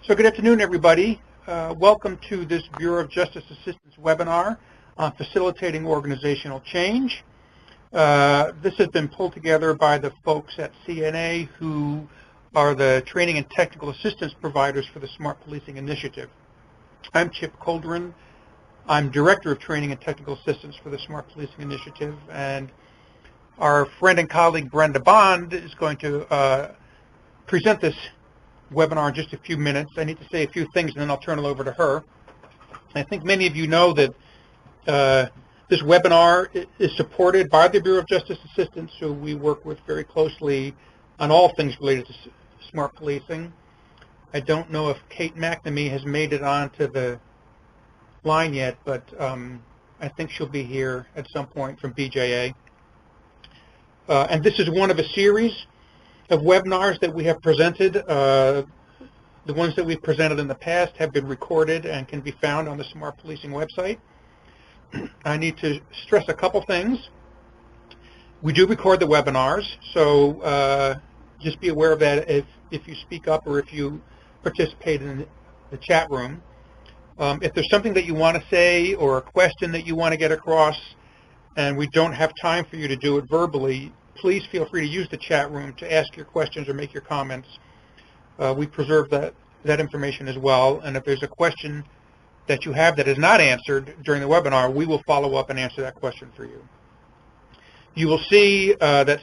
So good afternoon, everybody. Welcome to this Bureau of Justice Assistance webinar on facilitating organizational change. This has been pulled together by the folks at CNA who are the training and technical assistance providers for the Smart Policing Initiative. I'm Chip Coldren. I'm Director of Training and Technical Assistance for the Smart Policing Initiative, and our friend and colleague Brenda Bond is going to present this webinar in just a few minutes. I need to say a few things and then I'll turn it over to her. I think many of you know that this webinar is supported by the Bureau of Justice Assistance, who we work with very closely on all things related to smart policing. I don't know if Kate McNamee has made it onto the line yet, but I think she'll be here at some point from BJA. And this is one of a series of webinars that we have presented. The ones that we've presented in the past have been recorded and can be found on the Smart Policing website. I need to stress a couple things. We do record the webinars, so just be aware of that if you speak up or if you participate in the chat room. If there's something that you want to say or a question that you want to get across and we don't have time for you to do it verbally, please feel free to use the chat room to ask your questions or make your comments. We preserve that information as well, and if there's a question that you have that is not answered during the webinar, we will follow up and answer that question for you. You will see that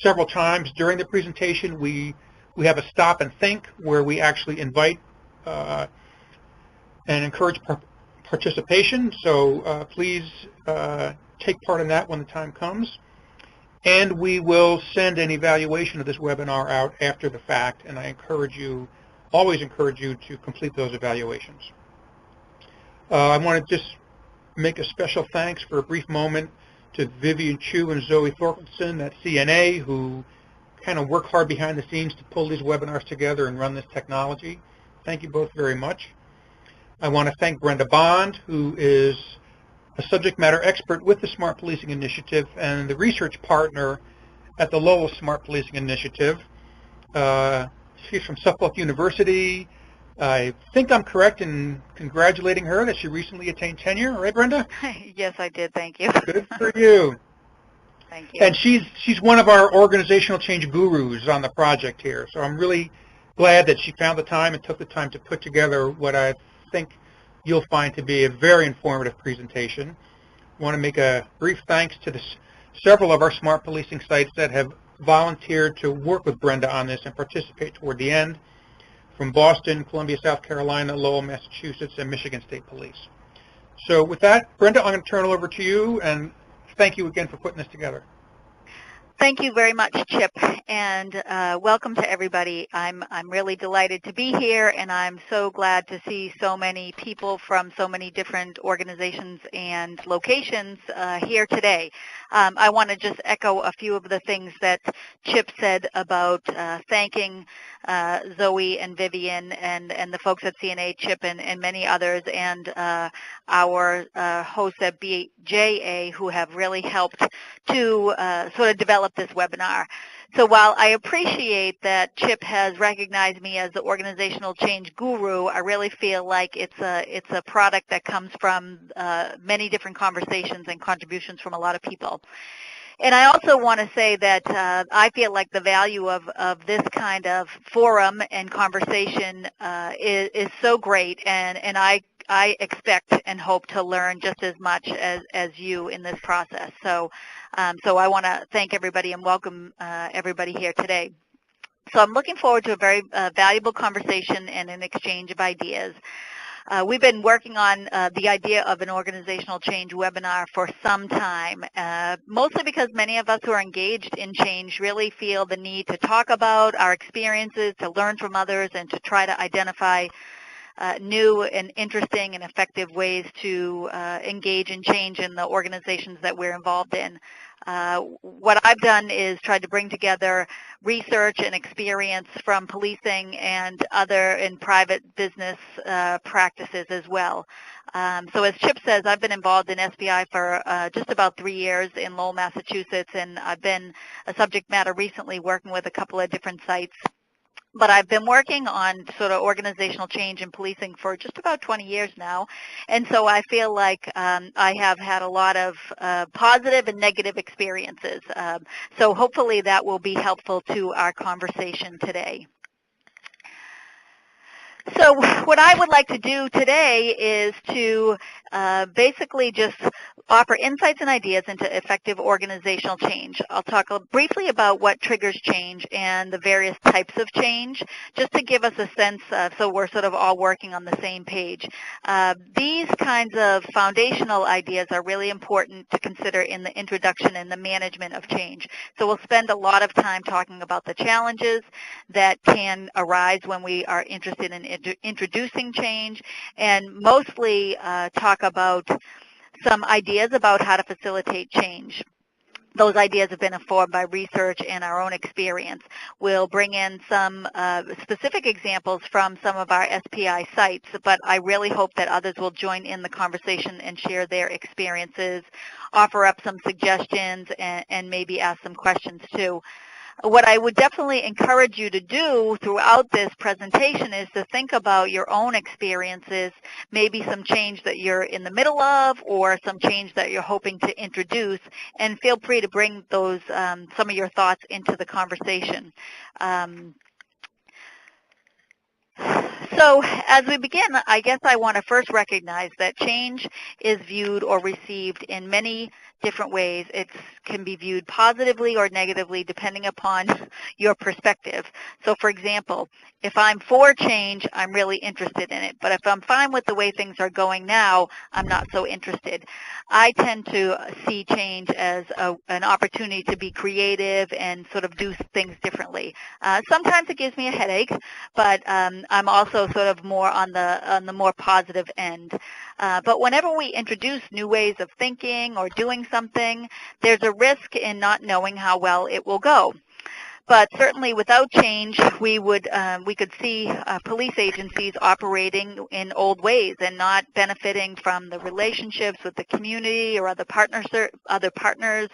several times during the presentation we have a stop and think where we actually invite and encourage participation, so please take part in that when the time comes. And we will send an evaluation of this webinar out after the fact, and I always encourage you to complete those evaluations. I want to just make a special thanks for a brief moment to Vivian Chu and Zoe Thorkelson at CNA, who kind of work hard behind the scenes to pull these webinars together and run this technology. Thank you both very much. I want to thank Brenda Bond, who is a subject matter expert with the Smart Policing Initiative and the research partner at the Lowell Smart Policing Initiative. She's from Suffolk University. I think I'm correct in congratulating her that she recently attained tenure, right, Brenda? Yes, I did. Thank you. Good for you. Thank you. And she's one of our organizational change gurus on the project here, so I'm really glad that she found the time and took the time to put together what I think you'll find to be a very informative presentation. I want to make a brief thanks to several of our smart policing sites that have volunteered to work with Brenda on this and participate toward the end, from Boston, Columbia, South Carolina, Lowell, Massachusetts, and Michigan State Police. So with that, Brenda, I'm going to turn it over to you, and thank you again for putting this together. Thank you very much, Chip, and welcome to everybody. I'm really delighted to be here, and I'm so glad to see so many people from so many different organizations and locations here today. I want to just echo a few of the things that Chip said about thanking Zoe and Vivian and the folks at CNA, Chip, and many others, and our hosts at BJA who have really helped to sort of develop this webinar. So while I appreciate that Chip has recognized me as the organizational change guru, I really feel like it's a product that comes from many different conversations and contributions from a lot of people. And I also want to say that I feel like the value of this kind of forum and conversation is so great, and I expect and hope to learn just as much as you in this process. So I want to thank everybody and welcome everybody here today. So I'm looking forward to a very valuable conversation and an exchange of ideas. We've been working on the idea of an organizational change webinar for some time, mostly because many of us who are engaged in change really feel the need to talk about our experiences, to learn from others, and to try to identify new and interesting and effective ways to engage in change in the organizations that we're involved in. What I've done is tried to bring together research and experience from policing and other in private business practices as well. So as Chip says, I've been involved in SPI for just about 3 years in Lowell, Massachusetts, and I've been a subject matter recently working with a couple of different sites but I've been working on sort of organizational change in policing for just about 20 years now, and so I feel like I have had a lot of positive and negative experiences. So hopefully that will be helpful to our conversation today. So what I would like to do today is to basically just offer insights and ideas into effective organizational change. I'll talk briefly about what triggers change and the various types of change, just to give us a sense so we're sort of all working on the same page. These kinds of foundational ideas are really important to consider in the introduction and the management of change. So we'll spend a lot of time talking about the challenges that can arise when we are interested in introducing change, and mostly talk about some ideas about how to facilitate change. Those ideas have been informed by research and our own experience. We'll bring in some specific examples from some of our SPI sites, but I really hope that others will join in the conversation and share their experiences, offer up some suggestions, and maybe ask some questions too. What I would definitely encourage you to do throughout this presentation is to think about your own experiences, maybe some change that you're in the middle of or some change that you're hoping to introduce, and feel free to bring those some of your thoughts into the conversation. So as we begin, I guess I want to first recognize that change is viewed or received in many different ways. It can be viewed positively or negatively depending upon your perspective. So for example, if I'm for change, I'm really interested in it. But if I'm fine with the way things are going now, I'm not so interested. I tend to see change as an opportunity to be creative and sort of do things differently. Sometimes it gives me a headache, but I'm also sort of more on the more positive end. But whenever we introduce new ways of thinking or doing something, there's a risk in not knowing how well it will go. But certainly without change, we could see police agencies operating in old ways and not benefiting from the relationships with the community or other partners.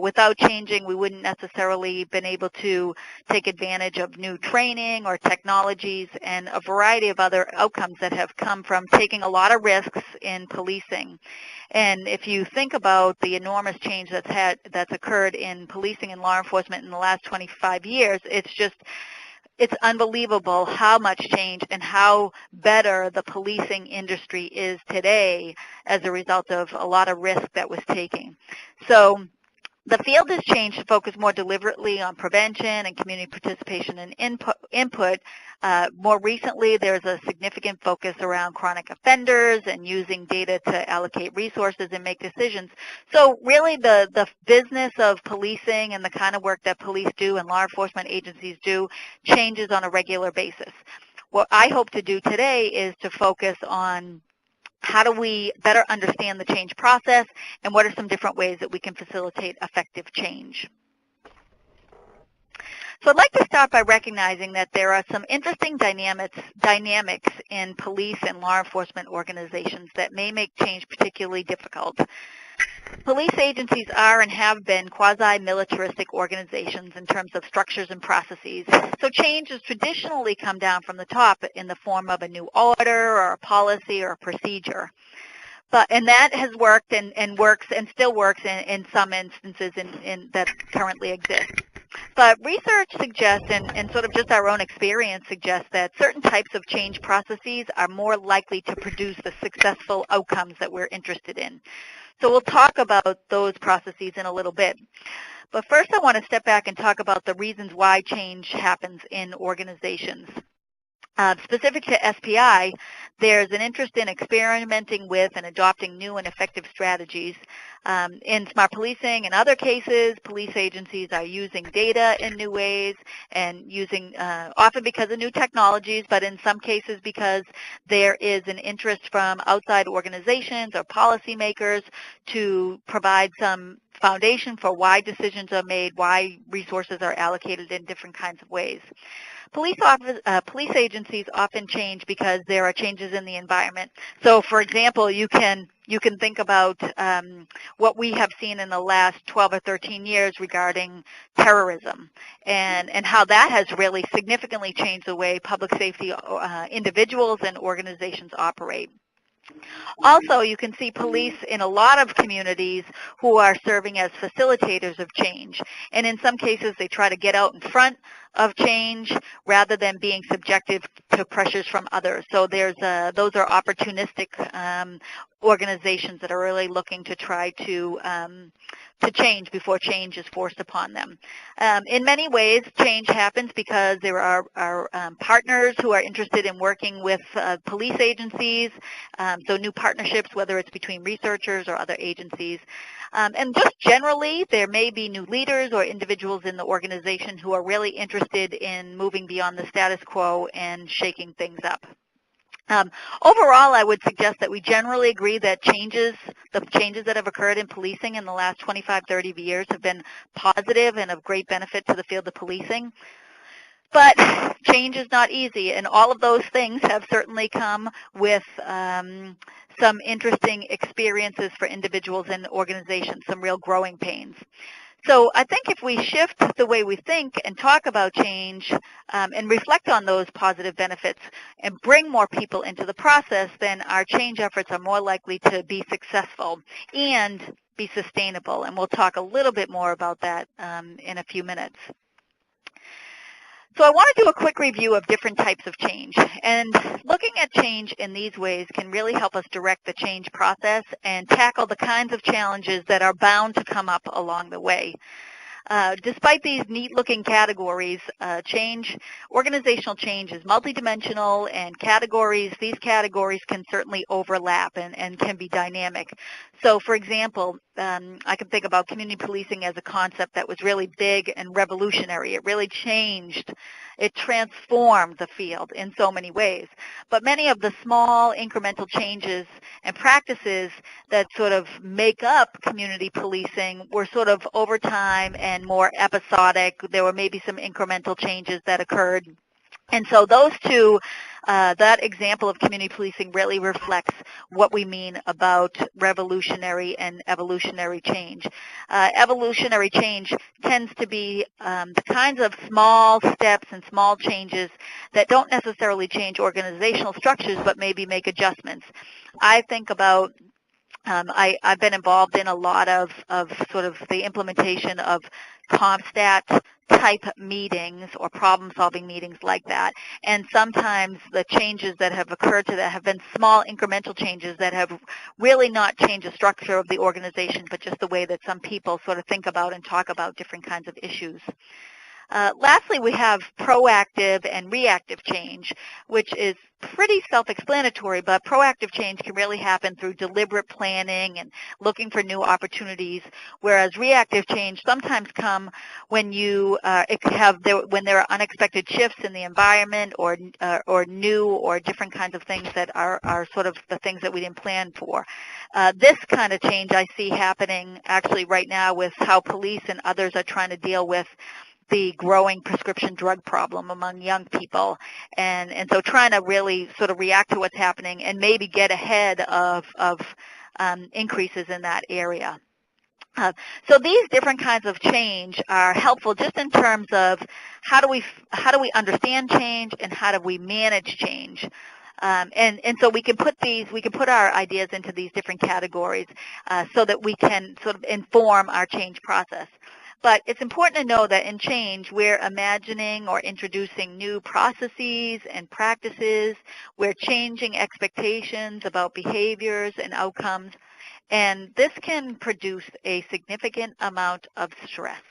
Without changing, we wouldn't necessarily been able to take advantage of new training or technologies and a variety of other outcomes that have come from taking a lot of risks in policing. And if you think about the enormous change that's occurred in policing and law enforcement in the last 25 years, it's unbelievable how much change and how better the policing industry is today as a result of a lot of risk that was taken. So the field has changed to focus more deliberately on prevention and community participation and input. More recently, there's a significant focus around chronic offenders and using data to allocate resources and make decisions. So really the business of policing and the kind of work that police do and law enforcement agencies do changes on a regular basis. What I hope to do today is to focus on how do we better understand the change process, and what are some different ways that we can facilitate effective change? So I'd like to start by recognizing that there are some interesting dynamics in police and law enforcement organizations that may make change particularly difficult. Police agencies are and have been quasi-militaristic organizations in terms of structures and processes. So change has traditionally come down from the top in the form of a new order or a policy or a procedure. And that has worked and works and still works in some instances that currently exist. But research suggests, and sort of just our own experience suggests, that certain types of change processes are more likely to produce the successful outcomes that we're interested in. So we'll talk about those processes in a little bit. But first I want to step back and talk about the reasons why change happens in organizations. Specific to SPI, there's an interest in experimenting with and adopting new and effective strategies. In smart policing and other cases, police agencies are using data in new ways and using, often because of new technologies, but in some cases because there is an interest from outside organizations or policymakers to provide some foundation for why decisions are made, why resources are allocated in different kinds of ways. Police agencies often change because there are changes in the environment. So, for example, you can think about what we have seen in the last 12 or 13 years regarding terrorism, and how that has really significantly changed the way public safety individuals and organizations operate. Also, you can see police in a lot of communities who are serving as facilitators of change. And in some cases, they try to get out in front of change rather than being subjective to pressures from others. So those are opportunistic organizations that are really looking to try to change before change is forced upon them. In many ways, change happens because there are partners who are interested in working with police agencies, so new partnerships, whether it's between researchers or other agencies. And just generally, there may be new leaders or individuals in the organization who are really interested in moving beyond the status quo and shaking things up. Overall, I would suggest that we generally agree that the changes that have occurred in policing in the last 25, 30 years have been positive and of great benefit to the field of policing. But change is not easy, and all of those things have certainly come with some interesting experiences for individuals and organizations, some real growing pains. So I think if we shift the way we think and talk about change and reflect on those positive benefits and bring more people into the process, then our change efforts are more likely to be successful and be sustainable. And we'll talk a little bit more about that in a few minutes. So I want to do a quick review of different types of change. And looking at change in these ways can really help us direct the change process and tackle the kinds of challenges that are bound to come up along the way. Despite these neat-looking categories, organizational change is multidimensional, and these categories can certainly overlap and can be dynamic. So, for example, I can think about community policing as a concept that was really big and revolutionary. It really changed. It transformed the field in so many ways. But many of the small incremental changes and practices that sort of make up community policing were sort of over time and more episodic. There were maybe some incremental changes that occurred. And so those two, that example of community policing really reflects what we mean about revolutionary and evolutionary change. Evolutionary change tends to be the kinds of small steps and small changes that don't necessarily change organizational structures, but maybe make adjustments. I think about I've been involved in a lot of sort of the implementation of CompStat type meetings or problem-solving meetings like that. And sometimes the changes that have occurred to that have been small incremental changes that have really not changed the structure of the organization, but just the way that some people sort of think about and talk about different kinds of issues. Lastly, we have proactive and reactive change, which is pretty self-explanatory, but proactive change can really happen through deliberate planning and looking for new opportunities, whereas reactive change sometimes come when when there are unexpected shifts in the environment or new or different kinds of things that are sort of the things that we didn't plan for. This kind of change I see happening actually right now with how police and others are trying to deal with the growing prescription drug problem among young people, and so trying to really sort of react to what's happening and maybe get ahead of increases in that area. So these different kinds of change are helpful just in terms of how do we understand change and how do we manage change. And so we can put our ideas into these different categories so that we can sort of inform our change process. But it's important to know that in change, we're imagining or introducing new processes and practices. We're changing expectations about behaviors and outcomes. And this can produce a significant amount of stress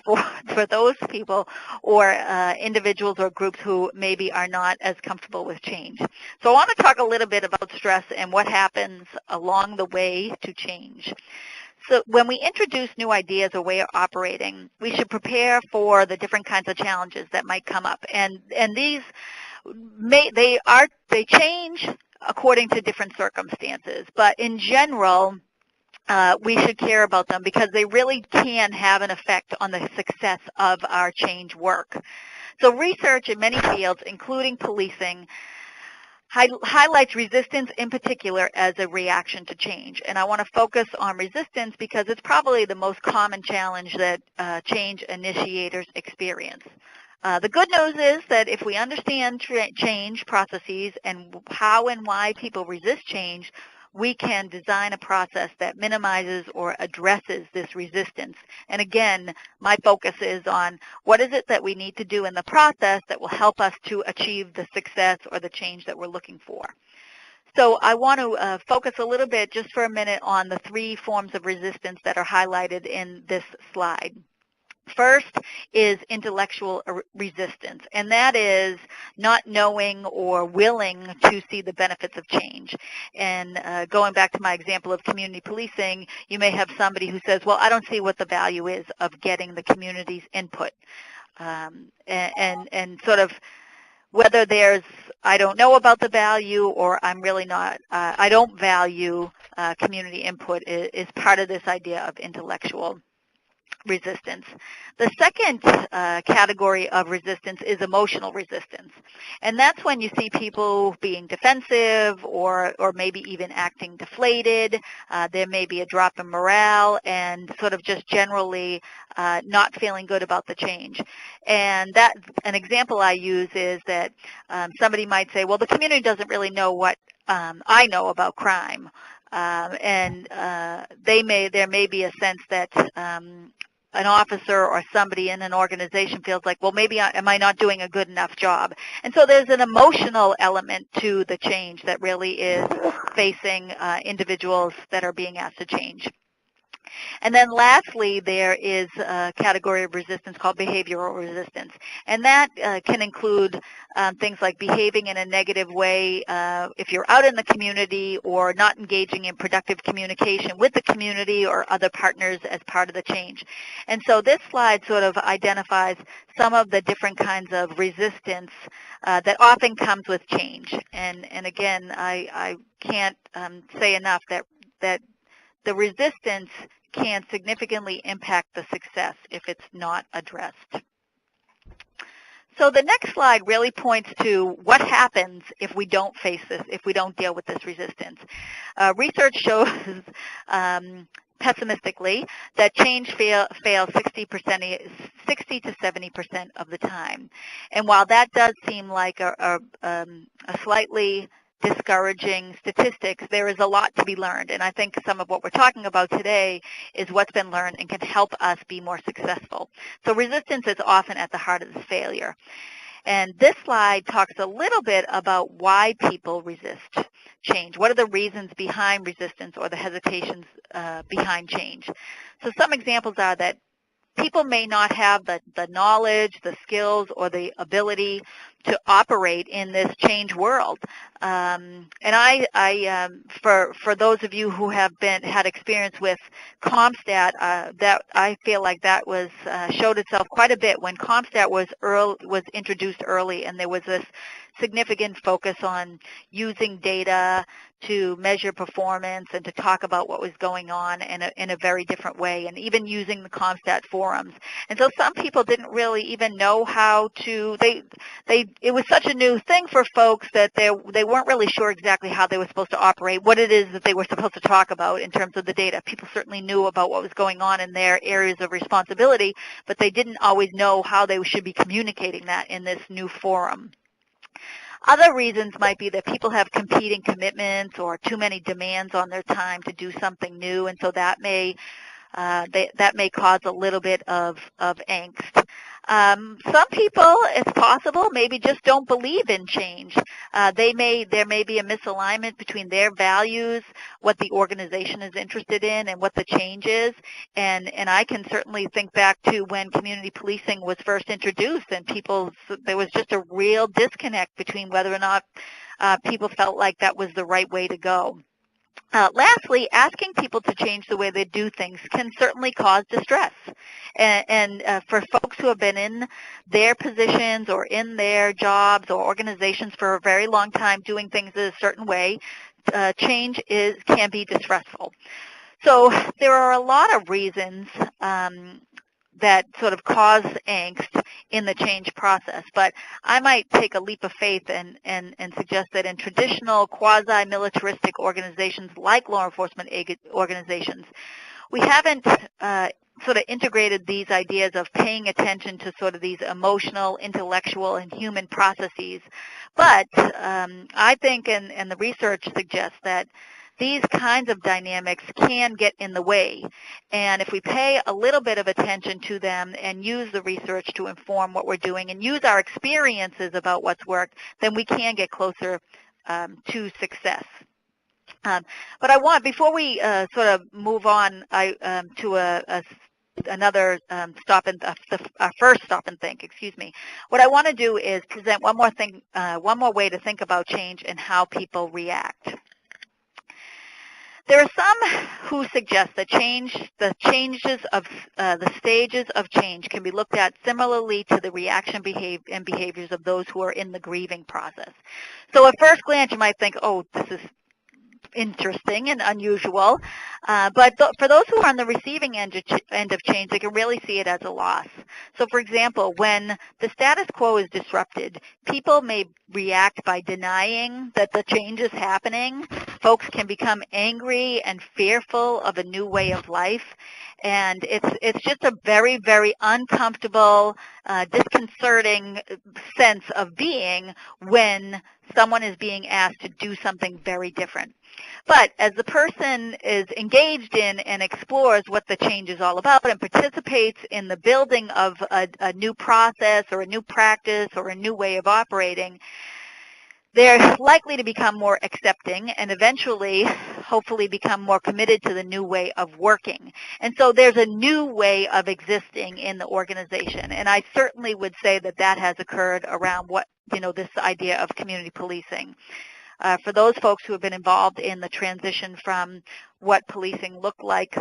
for those people or individuals or groups who maybe are not as comfortable with change. So I want to talk a little bit about stress and what happens along the way to change. So when we introduce new ideas or way of operating, we should prepare for the different kinds of challenges that might come up. And these they change according to different circumstances. But in general, we should care about them because they really can have an effect on the success of our change work. So research in many fields, including policing, highlights resistance in particular as a reaction to change. And I want to focus on resistance because it's probably the most common challenge that change initiators experience. The good news is that if we understand change processes and how and why people resist change, we can design a process that minimizes or addresses this resistance. And again, my focus is on what is it that we need to do in the process that will help us to achieve the success or the change that we're looking for. So I want to focus a little bit just for a minute on the 3 forms of resistance that are highlighted in this slide. First is intellectual resistance, and that is not knowing or willing to see the benefits of change. And going back to my example of community policing, you may have somebody who says, well, I don't see what the value is of getting the community's input. And sort of whether there's, I don't know about the value or I'm really not, I don't value community input is part of this idea of intellectual resistance. The second category of resistance is emotional resistance. And that's when you see people being defensive or maybe even acting deflated. There may be a drop in morale and sort of just generally not feeling good about the change. And that an example I use is that somebody might say, well, the community doesn't really know what I know about crime. There may be a sense that an officer or somebody in an organization feels like, well, maybe am I not doing a good enough job? And so there's an emotional element to the change that really is facing individuals that are being asked to change. And then lastly, there is a category of resistance called behavioral resistance. And that can include things like behaving in a negative way if you're out in the community or not engaging in productive communication with the community or other partners as part of the change. And so this slide sort of identifies some of the different kinds of resistance that often comes with change. And again, I can't say enough that the resistance can significantly impact the success if it's not addressed. So the next slide really points to what happens if we don't face this, if we don't deal with this resistance. Research shows pessimistically that change fails 60 to 70% of the time. And while that does seem like a slightly discouraging statistics, there is a lot to be learned. And I think some of what we're talking about today is what's been learned and can help us be more successful. So resistance is often at the heart of this failure. And this slide talks a little bit about why people resist change. What are the reasons behind resistance or the hesitations behind change? So some examples are that people may not have the knowledge, the skills, or the ability to operate in this change world. And for those of you who have had experience with CompStat, that I feel like that was showed itself quite a bit when CompStat was introduced early, and there was this significant focus on using data to measure performance and to talk about what was going on in a very different way, and even using the CompStat forums. And so some people didn't really even know how to, it was such a new thing for folks that they weren't really sure exactly how they were supposed to operate, what it is that they were supposed to talk about in terms of the data. People certainly knew about what was going on in their areas of responsibility, but they didn't always know how they should be communicating that in this new forum. Other reasons might be that people have competing commitments or too many demands on their time to do something new, and so that may cause a little bit of angst. Some people, it's possible, maybe just don't believe in change. There may be a misalignment between their values, what the organization is interested in, and what the change is. And I can certainly think back to when community policing was first introduced, and there was just a real disconnect between whether or not people felt like that was the right way to go. Lastly, asking people to change the way they do things can certainly cause distress. And for folks who have been in their positions or in their jobs or organizations for a very long time doing things a certain way, change can be distressful. So there are a lot of reasons that sort of cause angst in the change process. But I might take a leap of faith and suggest that in traditional quasi-militaristic organizations like law enforcement organizations, we haven't sort of integrated these ideas of paying attention to sort of these emotional, intellectual, and human processes. But I think, and the research suggests that these kinds of dynamics can get in the way. And if we pay a little bit of attention to them and use the research to inform what we're doing and use our experiences about what's worked, then we can get closer to success. But I want, before we sort of move on to another our first stop and think, excuse me, what I want to do is present one more way to think about change and how people react. There are some who suggest that the stages of change can be looked at similarly to the reaction and behaviors of those who are in the grieving process. So at first glance, you might think, oh, this is interesting and unusual, but for those who are on the receiving end of change, they can really see it as a loss. So for example, when the status quo is disrupted, people may react by denying that the change is happening. Folks can become angry and fearful of a new way of life, and it's just a very, very uncomfortable, disconcerting sense of being when someone is being asked to do something very different. But as the person is engaged in and explores what the change is all about and participates in the building of a new process or a new practice or a new way of operating, they're likely to become more accepting and eventually, hopefully, become more committed to the new way of working. And so there's a new way of existing in the organization. And I certainly would say that that has occurred around this idea of community policing. For those folks who have been involved in the transition from what policing looked like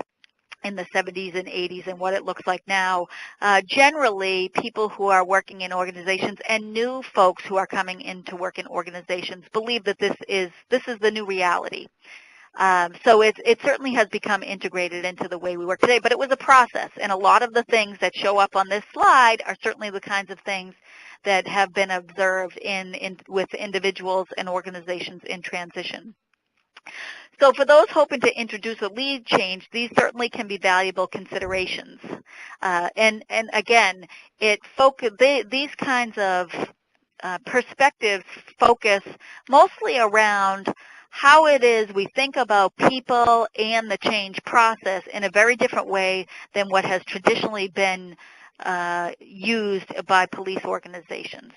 in the 70s and 80s and what it looks like now, generally people who are working in organizations and new folks who are coming in to work in organizations believe that this is the new reality. So it certainly has become integrated into the way we work today, but it was a process, and a lot of the things that show up on this slide are certainly the kinds of things that have been observed with individuals and organizations in transition. So for those hoping to introduce a lead change, these certainly can be valuable considerations. And again, these kinds of perspectives focus mostly around how it is we think about people and the change process in a very different way than what has traditionally been used by police organizations.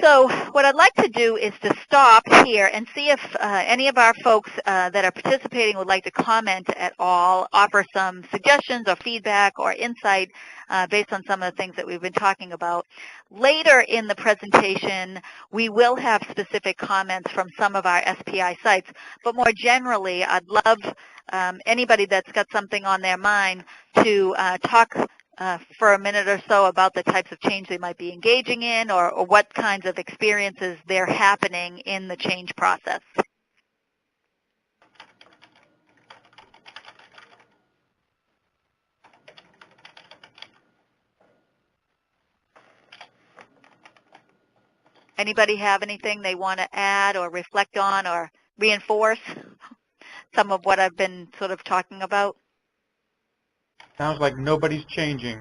So what I'd like to do is to stop here and see if any of our folks that are participating would like to comment at all, offer some suggestions or feedback or insight based on some of the things that we've been talking about. Later in the presentation, we will have specific comments from some of our SPI sites, but more generally, I'd love anybody that's got something on their mind to talk for a minute or so about the types of change they might be engaging in or what kinds of experiences they're happening in the change process. Anybody have anything they want to add or reflect on or reinforce some of what I've been sort of talking about? Sounds like nobody's changing.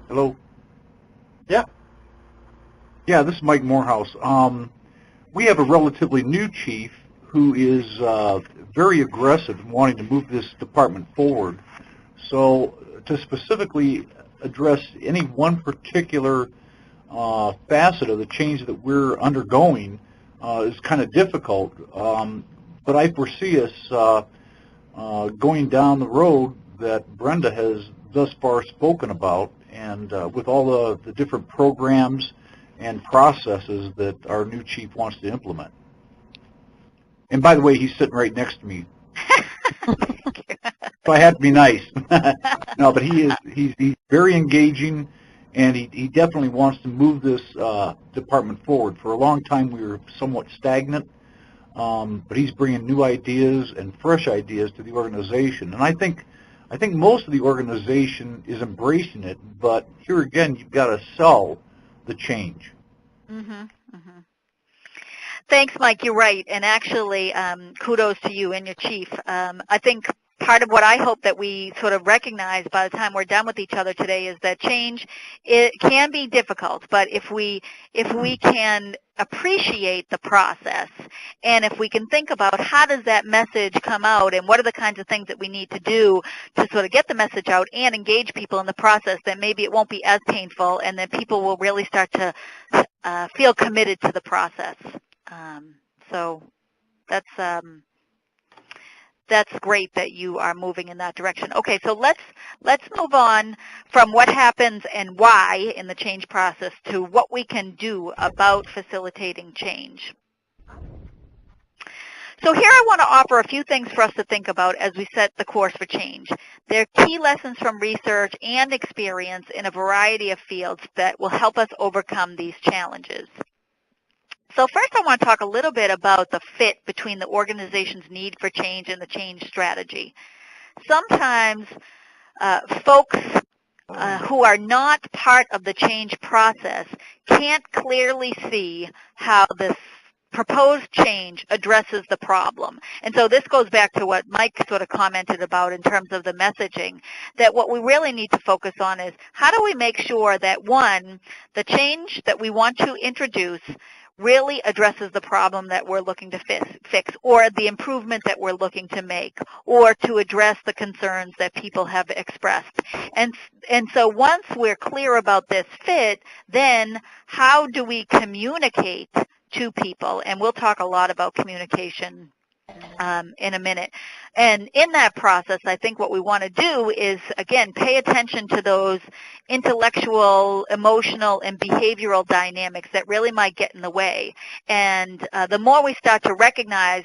Hello? Yeah. Yeah, this is Mike Morehouse. We have a relatively new chief who is very aggressive in wanting to move this department forward. So to specifically address any one particular facet of the change that we're undergoing is kind of difficult. But I foresee us going down the road that Brenda has thus far spoken about, and with all the different programs and processes that our new chief wants to implement. And by the way, he's sitting right next to me. I had to be nice. No, but he's very engaging, and he definitely wants to move this department forward. For a long time, we were somewhat stagnant, but he's bringing new ideas and fresh ideas to the organization. And I think most of the organization is embracing it, but here again, you've got to sell the change. Mm-hmm. Mm-hmm. Thanks, Mike. You're right. And actually, kudos to you and your chief. I think part of what I hope that we sort of recognize by the time we're done with each other today is that change, it can be difficult, but if we can appreciate the process, and if we can think about how does that message come out and what are the kinds of things that we need to do to sort of get the message out and engage people in the process, then maybe it won't be as painful, and then people will really start to feel committed to the process. So that's great that you are moving in that direction. Okay, so let's move on from what happens and why in the change process to what we can do about facilitating change. So here I want to offer a few things for us to think about as we set the course for change. There are key lessons from research and experience in a variety of fields that will help us overcome these challenges. So first I want to talk a little bit about the fit between the organization's need for change and the change strategy. Sometimes folks who are not part of the change process can't clearly see how this proposed change addresses the problem. And so this goes back to what Mike sort of commented about in terms of the messaging, that what we really need to focus on is how do we make sure that, one, the change that we want to introduce really addresses the problem that we're looking to fix, or the improvement that we're looking to make, or to address the concerns that people have expressed. And so once we're clear about this fit, then how do we communicate to people? And we'll talk a lot about communication in a minute. And in that process, I think what we want to do is, again, pay attention to those intellectual, emotional, and behavioral dynamics that really might get in the way. And the more we start to recognize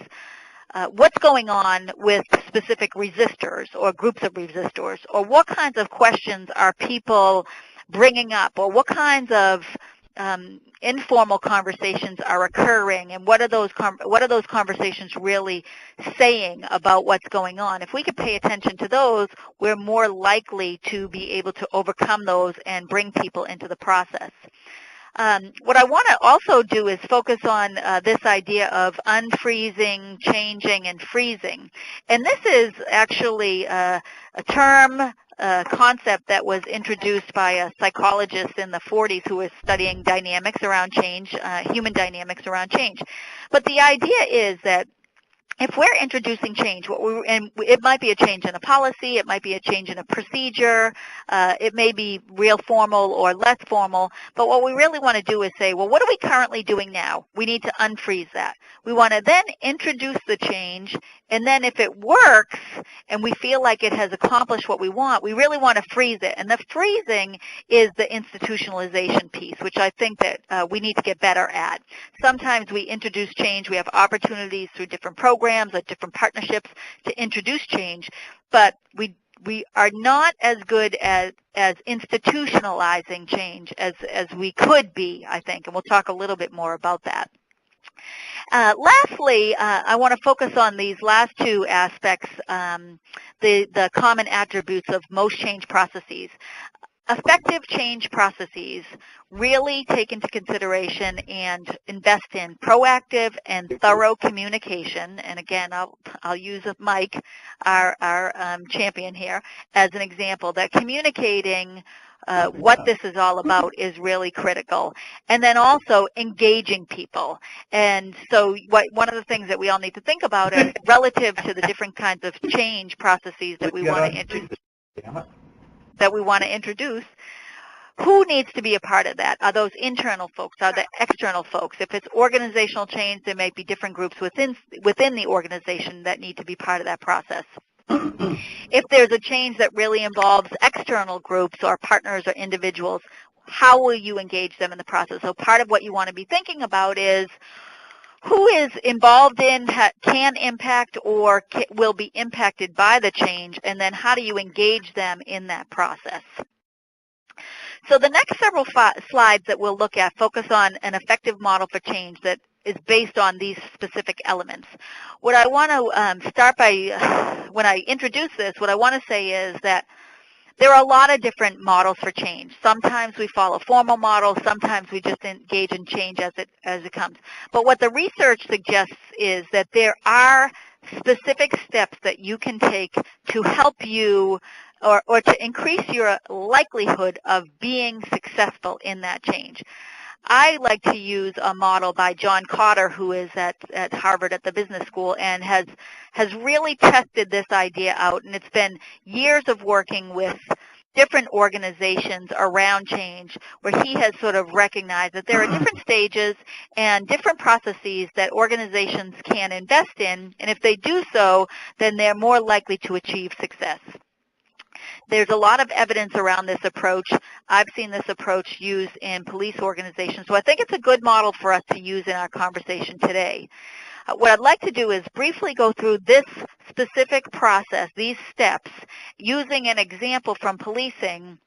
what's going on with specific resistors or groups of resistors, or what kinds of questions are people bringing up, or what kinds of informal conversations are occurring, and what are those conversations really saying about what's going on. If we could pay attention to those, we're more likely to be able to overcome those and bring people into the process. What I want to also do is focus on this idea of unfreezing, changing, and freezing. And this is actually a term, concept that was introduced by a psychologist in the 40s who was studying dynamics around change, human dynamics around change. But the idea is that if we're introducing change, and it might be a change in a policy, it might be a change in a procedure, it may be real formal or less formal, but what we really want to do is say, well, what are we currently doing now? We need to unfreeze that. We want to then introduce the change, and then if it works and we feel like it has accomplished what we want, we really want to freeze it. And the freezing is the institutionalization piece, which I think that we need to get better at. Sometimes we introduce change, we have opportunities through different programs or different partnerships to introduce change, but we are not as good as institutionalizing change as we could be, I think, and we'll talk a little bit more about that. Lastly, I want to focus on these last two aspects, the common attributes of most change processes. Effective change processes really take into consideration and invest in proactive and thorough communication. And again, I'll use Mike, our champion here, as an example, that communicating what this is all about is really critical. And then also engaging people. And so one of the things that we all need to think about is relative to the different kinds of change processes that we want to introduce, who needs to be a part of that? Are those internal folks? Are they external folks? If it's organizational change, there may be different groups within the organization that need to be part of that process. If there's a change that really involves external groups or partners or individuals, how will you engage them in the process? So part of what you want to be thinking about is, who is involved in, can impact, or will be impacted by the change, and then how do you engage them in that process. So the next several slides that we'll look at focus on an effective model for change that is based on these specific elements. What I want to start by, when I introduce this, what I want to say is that there are a lot of different models for change. Sometimes we follow formal models, sometimes we just engage in change as it comes. But what the research suggests is that there are specific steps that you can take to help you or to increase your likelihood of being successful in that change. I like to use a model by John Cotter, who is at Harvard at the Business School, and has really tested this idea out. And it's been years of working with different organizations around change, where he has sort of recognized that there are different stages and different processes that organizations can invest in, and if they do so, then they're more likely to achieve success. There's a lot of evidence around this approach. I've seen this approach used in police organizations, so I think it's a good model for us to use in our conversation today. What I'd like to do is briefly go through this specific process, these steps, using an example from policing,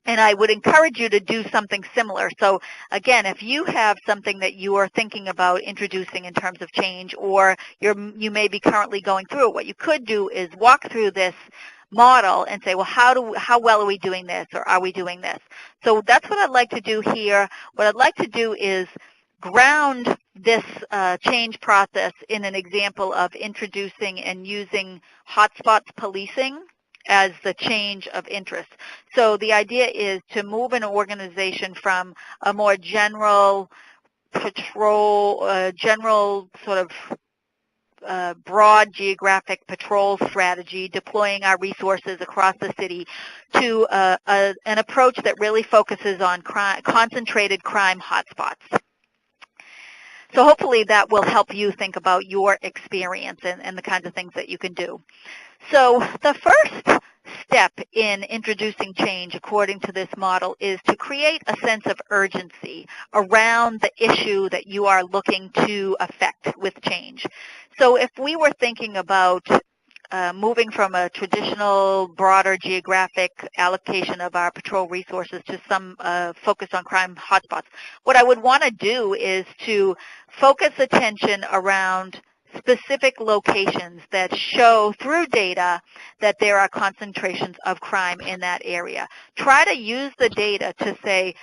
and I would encourage you to do something similar. So again, if you have something that you are thinking about introducing in terms of change, or you may be currently going through it, what you could do is walk through this model and say, well, how well are we doing this, or are we doing this? So that's what I'd like to do here. What I'd like to do is ground this change process in an example of introducing and using hotspots policing as the change of interest. So the idea is to move an organization from a more general patrol, general sort of broad geographic patrol strategy, deploying our resources across the city, to an approach that really focuses on concentrated crime hotspots. So hopefully that will help you think about your experience and the kinds of things that you can do. So the first step in introducing change, according to this model, is to create a sense of urgency around the issue that you are looking to affect with change. So if we were thinking about moving from a traditional, broader geographic allocation of our patrol resources to some focus on crime hotspots, what I would want to do is to focus attention around specific locations that show through data that there are concentrations of crime in that area. Try to use the data to say,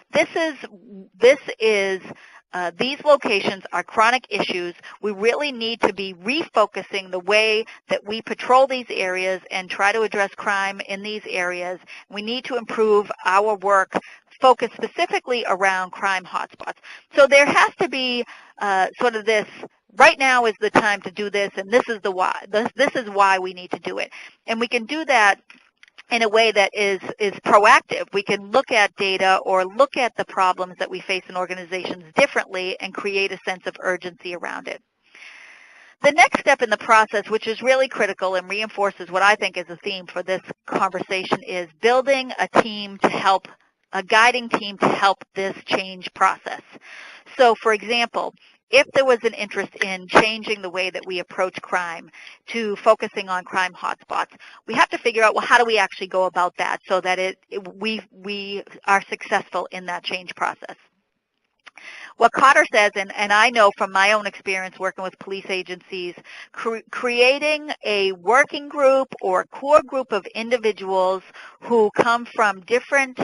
these locations are chronic issues. We really need to be refocusing the way that we patrol these areas and try to address crime in these areas. We need to improve our work focused specifically around crime hotspots. So there has to be sort of this, right now is the time to do this, and this is the why. This is why we need to do it. And we can do that in a way that is proactive. We can look at data or look at the problems that we face in organizations differently and create a sense of urgency around it. The next step in the process, which is really critical and reinforces what I think is a theme for this conversation, is building a team to help, a guiding team to help this change process. So for example, if there was an interest in changing the way that we approach crime to focusing on crime hotspots, we have to figure out, well, how do we actually go about that so that we are successful in that change process? What Cotter says, and I know from my own experience working with police agencies, creating a working group or core group of individuals who come from different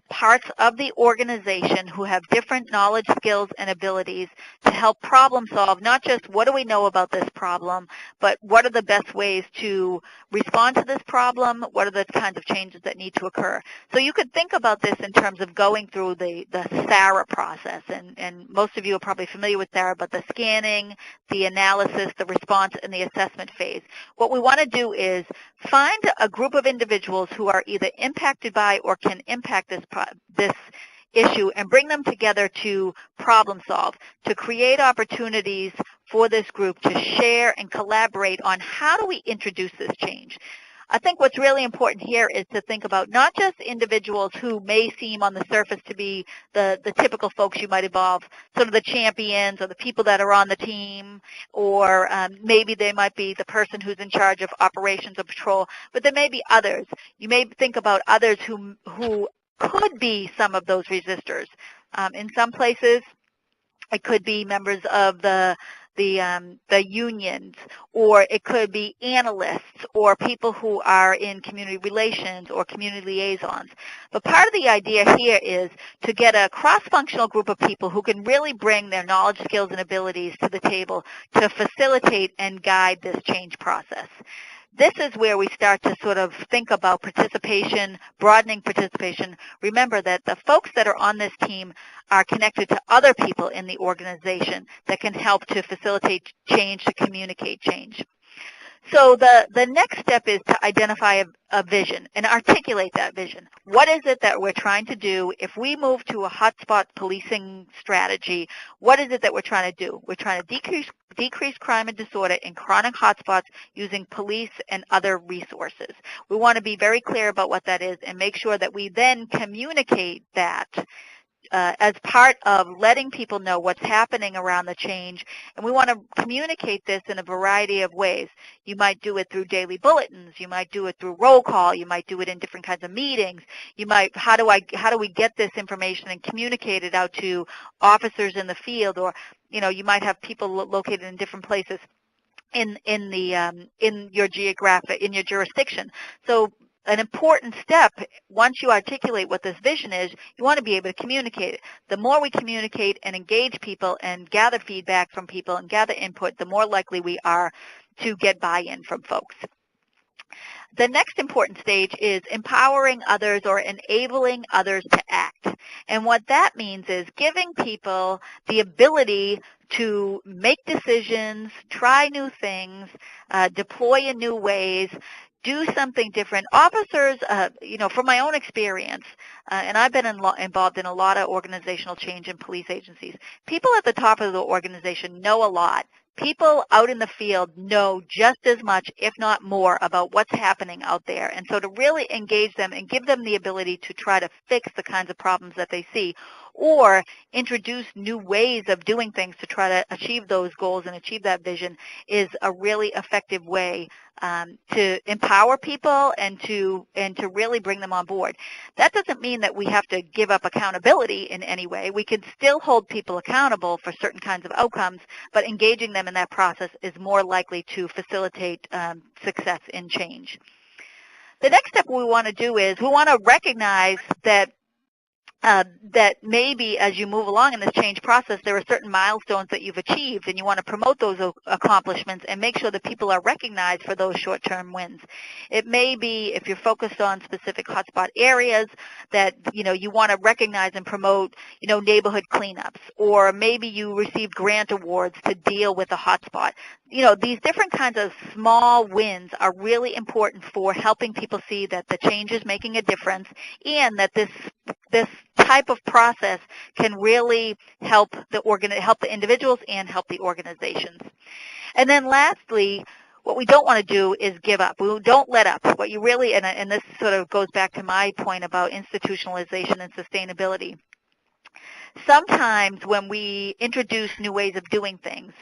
parts of the organization, who have different knowledge, skills, and abilities to help problem solve, not just what do we know about this problem, but what are the best ways to respond to this problem, what are the kinds of changes that need to occur. So you could think about this in terms of going through the SARA process, and most of you are probably familiar with SARA, but the scanning, the analysis, the response, and the assessment phase. What we want to do is find a group of individuals who are either impacted by or can impact this issue and bring them together to problem solve, to create opportunities for this group to share and collaborate on how do we introduce this change. I think what's really important here is to think about not just individuals who may seem on the surface to be the typical folks you might involve, sort of the champions or the people that are on the team, or maybe they might be the person who's in charge of operations or patrol, but there may be others. You may think about others who could be some of those resistors. In some places, it could be members of the unions, or it could be analysts or people who are in community relations or community liaisons. But part of the idea here is to get a cross-functional group of people who can really bring their knowledge, skills, and abilities to the table to facilitate and guide this change process. This is where we start to sort of think about participation, broadening participation. Remember that the folks that are on this team are connected to other people in the organization that can help to facilitate change, to communicate change. So the next step is to identify a vision and articulate that vision. What is it that we're trying to do? If we move to a hotspot policing strategy, what is it that we're trying to do? We're trying to decrease crime and disorder in chronic hotspots using police and other resources. We want to be very clear about what that is and make sure that we then communicate that as part of letting people know what's happening around the change. And we want to communicate this in a variety of ways. You might do it through daily bulletins. You might do it through roll call. You might do it in different kinds of meetings. You might, how do we get this information and communicate it out to officers in the field, or, you know, you might have people located in different places in your jurisdiction. So an important step, once you articulate what this vision is, you want to be able to communicate it. The more we communicate and engage people and gather feedback from people and gather input, the more likely we are to get buy-in from folks. The next important stage is empowering others or enabling others to act. And what that means is giving people the ability to make decisions, try new things, deploy in new ways, do something different. Officers, you know, from my own experience, and I've been involved in a lot of organizational change in police agencies, people at the top of the organization know a lot. People out in the field know just as much, if not more, about what's happening out there. And so to really engage them and give them the ability to try to fix the kinds of problems that they see, or introduce new ways of doing things to try to achieve those goals and achieve that vision, is a really effective way to empower people and to really bring them on board. That doesn't mean that we have to give up accountability in any way. We can still hold people accountable for certain kinds of outcomes, but engaging them in that process is more likely to facilitate success in change. The next step we want to do is we want to recognize that that maybe as you move along in this change process, there are certain milestones that you've achieved, and you want to promote those accomplishments and make sure that people are recognized for those short-term wins. It may be, if you're focused on specific hotspot areas, that you want to recognize and promote neighborhood cleanups, or maybe you received grant awards to deal with a hotspot. These different kinds of small wins are really important for helping people see that the change is making a difference, and that this type of process can really help the individuals and help the organizations. And then lastly, what we don't want to do is give up. We don't let up. What you really, and this sort of goes back to my point about institutionalization and sustainability. Sometimes when we introduce new ways of doing things,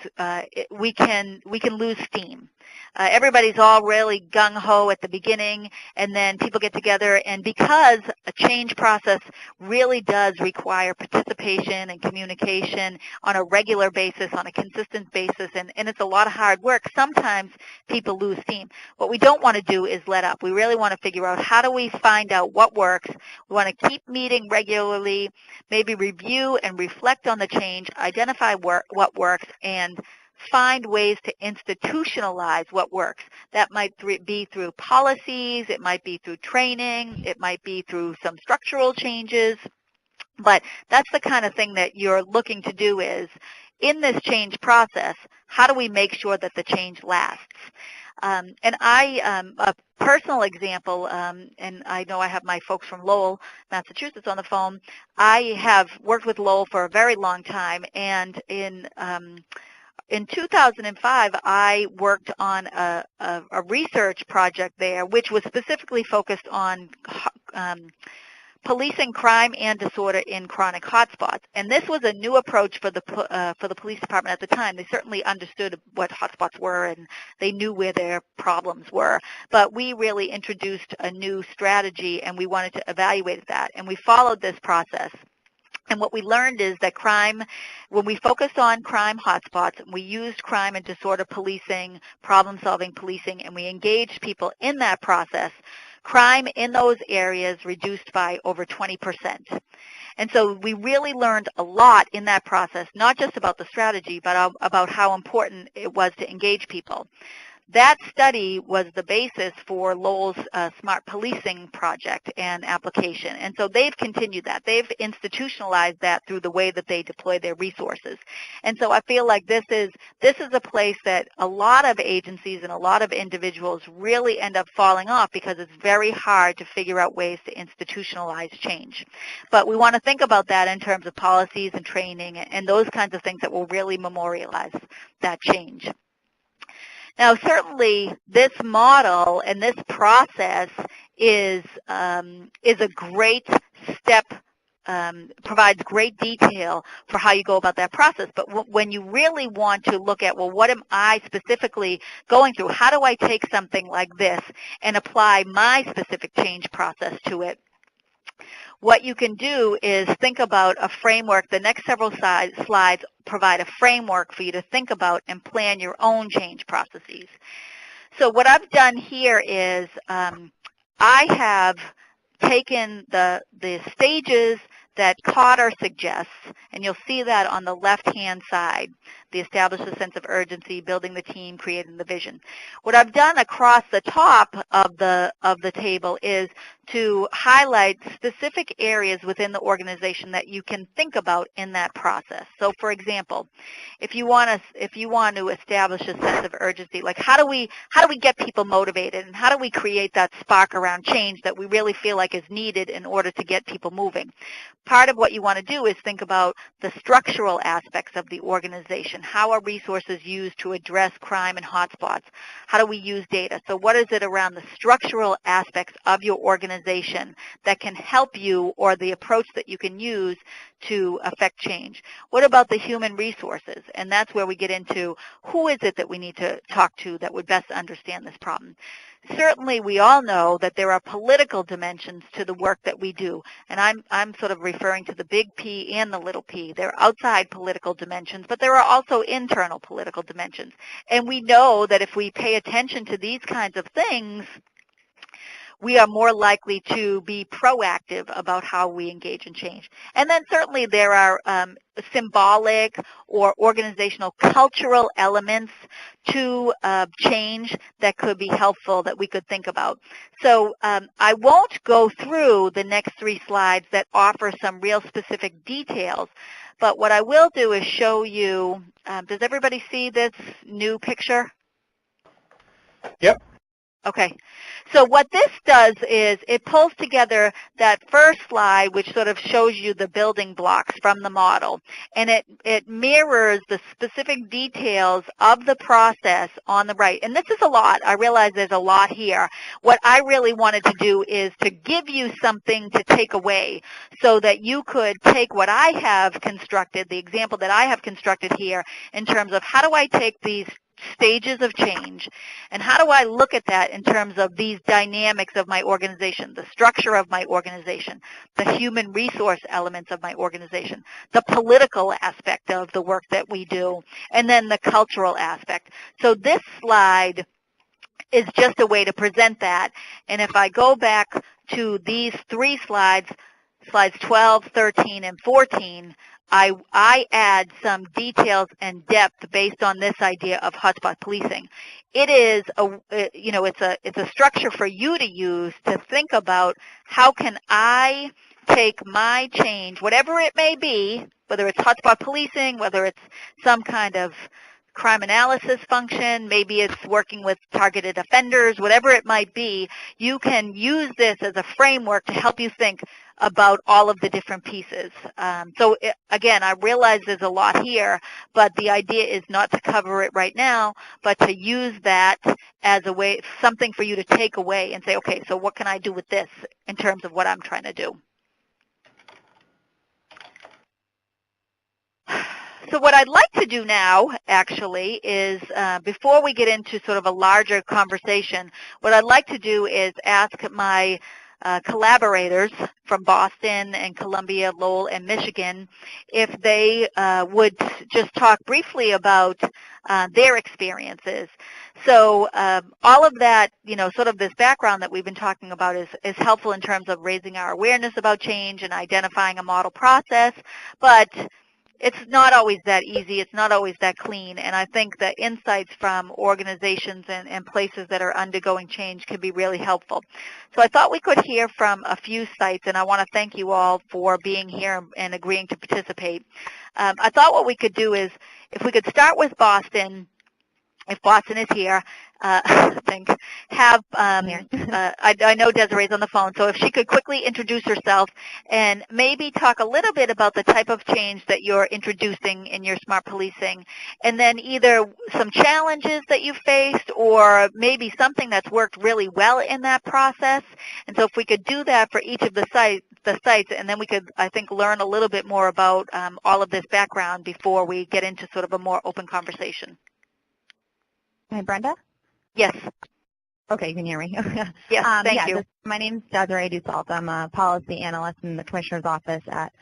we can lose steam. Everybody's all really gung-ho at the beginning, and then people get together, and because a change process really does require participation and communication on a regular basis, on a consistent basis, and it's a lot of hard work, sometimes people lose steam. What we don't want to do is let up. We really want to figure out, how do we find out what works? We want to keep meeting regularly, maybe review and reflect on the change, identify what works, and find ways to institutionalize what works. That might be through policies, it might be through training, it might be through some structural changes, but that's the kind of thing that you're looking to do is, in this change process, how do we make sure that the change lasts? And a personal example, and I know I have my folks from Lowell, Massachusetts on the phone. I have worked with Lowell for a very long time, and in in 2005, I worked on a research project there, which was specifically focused on policing crime and disorder in chronic hotspots. And this was a new approach for the police department at the time. They certainly understood what hotspots were and they knew where their problems were. But we really introduced a new strategy and we wanted to evaluate that. And we followed this process. And what we learned is that crime, when we focused on crime hotspots, we used crime and disorder policing, problem-solving policing, and we engaged people in that process, crime in those areas reduced by over 20%. And so we really learned a lot in that process, not just about the strategy, but about how important it was to engage people. That study was the basis for Lowell's Smart Policing project and application. And so they've continued that. They've institutionalized that through the way that they deploy their resources. And so I feel like this is a place that a lot of agencies and a lot of individuals really end up falling off because it's very hard to figure out ways to institutionalize change. But we want to think about that in terms of policies and training and those kinds of things that will really memorialize that change. Now, certainly, this model and this process is a great step, provides great detail for how you go about that process. But when you really want to look at, well, what am I specifically going through? How do I take something like this and apply my specific change process to it? What you can do is think about a framework. The next several slides provide a framework for you to think about and plan your own change processes. So what I've done here is I have taken the stages that Cotter suggests, and you'll see that on the left-hand side, the establish a sense of urgency, building the team, creating the vision. What I've done across the top of the table is to highlight specific areas within the organization that you can think about in that process. So, for example, if you want to establish a sense of urgency, like how do we get people motivated, and how do we create that spark around change that we really feel like is needed in order to get people moving? Part of what you want to do is think about the structural aspects of the organization. How are resources used to address crime and hotspots? How do we use data? So what is it around the structural aspects of your organization that can help you, or the approach that you can use to affect change? What about the human resources? And that's where we get into who is it that we need to talk to that would best understand this problem. Certainly, we all know that there are political dimensions to the work that we do, and I'm sort of referring to the big P and the little p. There are outside political dimensions, but there are also internal political dimensions. And we know that if we pay attention to these kinds of things, we are more likely to be proactive about how we engage in change. And then certainly there are symbolic or organizational cultural elements to change that could be helpful that we could think about. So I won't go through the next 3 slides that offer some real specific details, but what I will do is show you, does everybody see this new picture? Yep. Okay, so what this does is it pulls together that first slide, which sort of shows you the building blocks from the model, and it mirrors the specific details of the process on the right. And this is a lot. I realize there's a lot here. What I really wanted to do is to give you something to take away so that you could take what I have constructed, the example that I have constructed here, in terms of how do I take these stages of change, and how do I look at that in terms of these dynamics of my organization, the structure of my organization, the human resource elements of my organization, the political aspect of the work that we do, and then the cultural aspect. So this slide is just a way to present that. And if I go back to these 3 slides, slides 12, 13, and 14, I add some details and depth based on this idea of hotspot policing. It is it's a structure for you to use to think about how can I take my change, whatever it may be, whether it's hotspot policing, whether it's some kind of crime analysis function, maybe it's working with targeted offenders, whatever it might be, you can use this as a framework to help you think, about all of the different pieces. Again, I realize there's a lot here, but the idea is not to cover it right now, but to use that as a way, something for you to take away and say, okay, so what can I do with this in terms of what I'm trying to do? So what I'd like to do now, actually, is before we get into sort of a larger conversation, what I'd like to do is ask my collaborators from Boston and Columbia, Lowell, and Michigan if they would just talk briefly about their experiences. So all of that, sort of this background that we've been talking about is helpful in terms of raising our awareness about change and identifying a model process, but it's not always that easy. It's not always that clean. And I think the insights from organizations and places that are undergoing change can be really helpful. So I thought we could hear from a few sites, and I want to thank you all for being here and agreeing to participate. I thought what we could do is, if we could start with Boston, if Boston is here, I think, I know Desiree's on the phone, so if she could quickly introduce herself and maybe talk a little bit about the type of change that you're introducing in your smart policing, and then either some challenges that you faced or maybe something that's worked really well in that process. And so if we could do that for each of the sites, and then we could, I think, learn a little bit more about all of this background before we get into sort of a more open conversation. Hi, Brenda? Yes. Okay, you can hear me. Yes, thank you. My name is Desiree Dussault. I'm a policy analyst in the Commissioner's Office at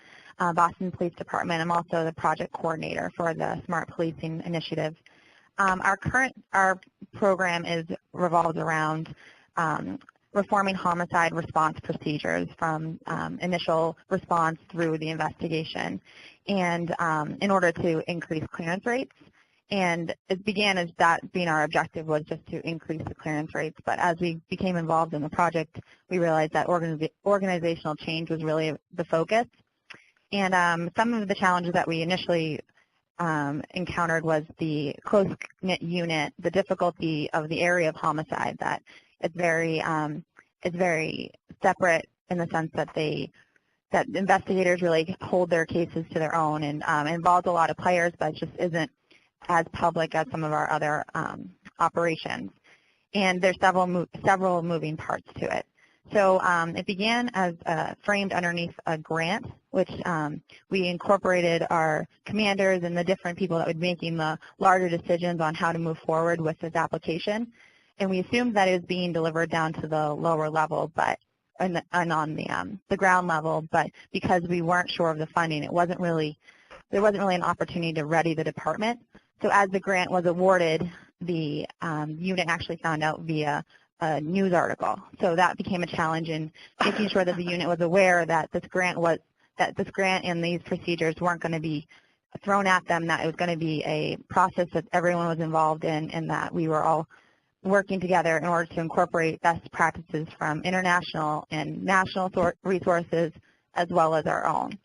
Boston Police Department. I'm also the project coordinator for the Smart Policing Initiative. Our program revolves around reforming homicide response procedures from initial response through the investigation, and in order to increase clearance rates. And it began as that being our objective, was just to increase the clearance rates. But as we became involved in the project, we realized that organizational change was really the focus. And some of the challenges that we initially encountered was the close-knit unit, the difficulty of the area of homicide, that it's very separate in the sense that that investigators really hold their cases to their own, and involves a lot of players, but it just isn't as public as some of our other operations. And there's several moving parts to it. So it began as framed underneath a grant, which we incorporated our commanders and the different people that would be making the larger decisions on how to move forward with this application. And we assumed that it was being delivered down to the lower level, and on the ground level, but because we weren't sure of the funding, there wasn't really an opportunity to ready the department. So as the grant was awarded, the unit actually found out via a news article. So that became a challenge in making sure that the unit was aware that this grant and these procedures weren't going to be thrown at them, that it was going to be a process that everyone was involved in, and that we were all working together in order to incorporate best practices from international and national resources as well as our own.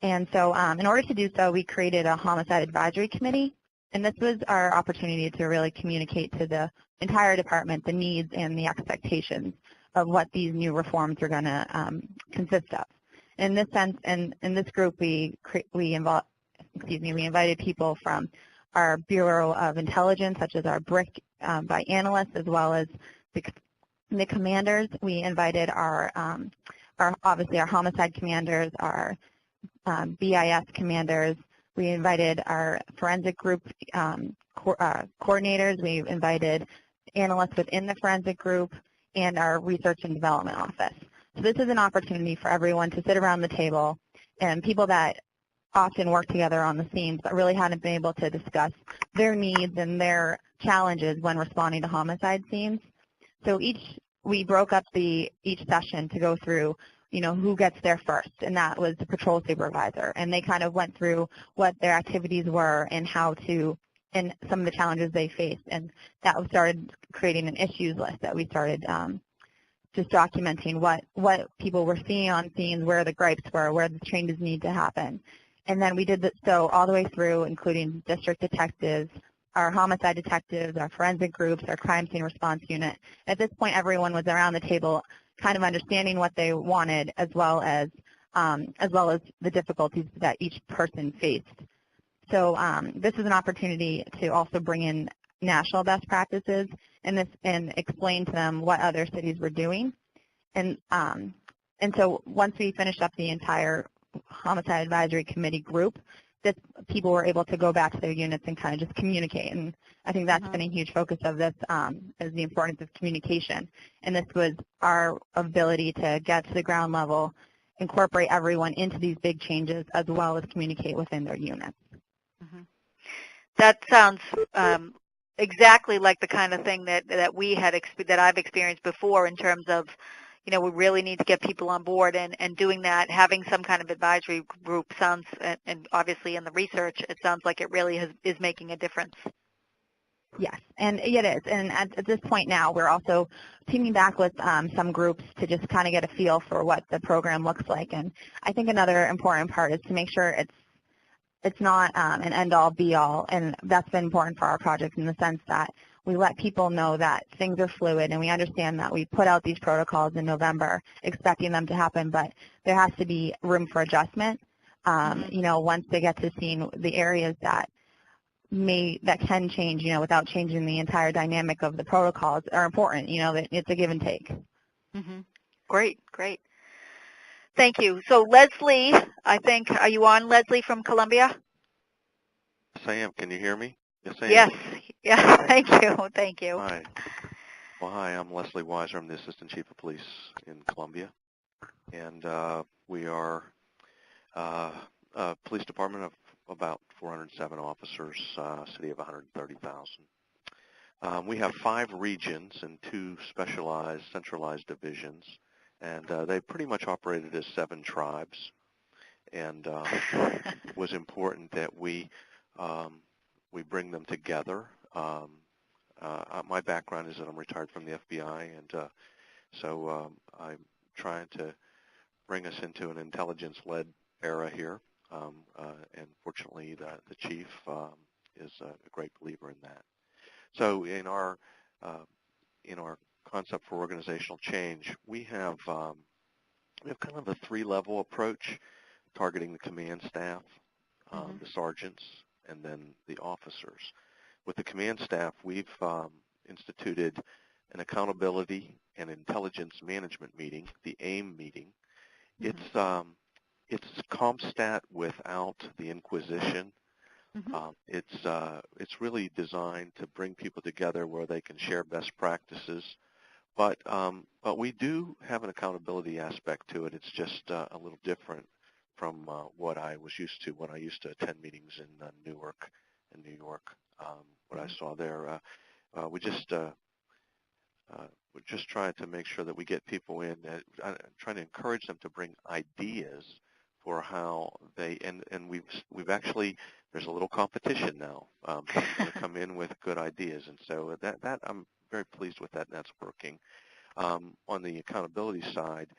And so in order to do so, we created a homicide advisory committee. And this was our opportunity to really communicate to the entire department the needs and the expectations of what these new reforms are going to consist of. In this sense, in this group, we invited people from our Bureau of Intelligence, such as our BRIC by analysts, as well as the commanders. We invited obviously our homicide commanders, our BIS commanders. We invited our forensic group coordinators. We invited analysts within the forensic group and our research and development office. So this is an opportunity for everyone to sit around the table, and people that often work together on the scenes but really hadn't been able to discuss their needs and their challenges when responding to homicide scenes. So we broke up each session to go through who gets there first, and that was the patrol supervisor. And they kind of went through what their activities were and and some of the challenges they faced. And that started creating an issues list that we started just documenting what people were seeing on scenes, where the gripes were, where the changes need to happen. And then we did that so all the way through, including district detectives, our homicide detectives, our forensic groups, our crime scene response unit. At this point, everyone was around the table kind of understanding what they wanted as well as the difficulties that each person faced. So this is an opportunity to also bring in national best practices and explain to them what other cities were doing. And so once we finished up the entire Homicide Advisory Committee group, people were able to go back to their units and kind of just communicate. And I think that's been a huge focus of this, is the importance of communication. And this was our ability to get to the ground level, incorporate everyone into these big changes, as well as communicate within their units. That sounds exactly like the kind of thing that I've experienced before in terms of, we really need to get people on board, and doing that, having some kind of advisory group sounds, and obviously in the research, it sounds like it really is making a difference. Yes, and it is. And at this point now, we're also teaming back with some groups to just kind of get a feel for what the program looks like. And I think another important part is to make sure it's not an end-all, be-all, and that's been important for our project in the sense that we let people know that things are fluid, and we understand that we put out these protocols in November expecting them to happen, but there has to be room for adjustment. Once they get to seeing the areas that can change, without changing the entire dynamic of the protocols are important. That it's a give and take. Great. Thank you. So Leslie, I think, are you on, Leslie, from Columbia? Yes, I am. Can you hear me? Yes, I am. Yes. Yeah. Thank you. Hi. Well, hi. I'm Leslie Weiser. I'm the Assistant Chief of Police in Columbia, and we are a police department of about 407 officers, city of 130,000. We have 5 regions and 2 specialized, centralized divisions, and they pretty much operated as 7 tribes. And it was important that we bring them together. My background is that I'm retired from the FBI, and so I'm trying to bring us into an intelligence-led era here. And fortunately, the chief is a great believer in that. So in our concept for organizational change, we have kind of a 3-level approach, targeting the command staff, the sergeants, and then the officers. With the command staff, we've instituted an accountability and intelligence management meeting, the AIM meeting. It's CompStat without the Inquisition. It's really designed to bring people together where they can share best practices. But we do have an accountability aspect to it. It's just a little different from what I was used to when I used to attend meetings in Newark and New York. What I saw there, we're just trying to make sure that we get people in, trying to encourage them to bring ideas for how they, and we've actually, there's a little competition now to come in with good ideas, and so that I'm very pleased with that, and that's working. On the accountability side,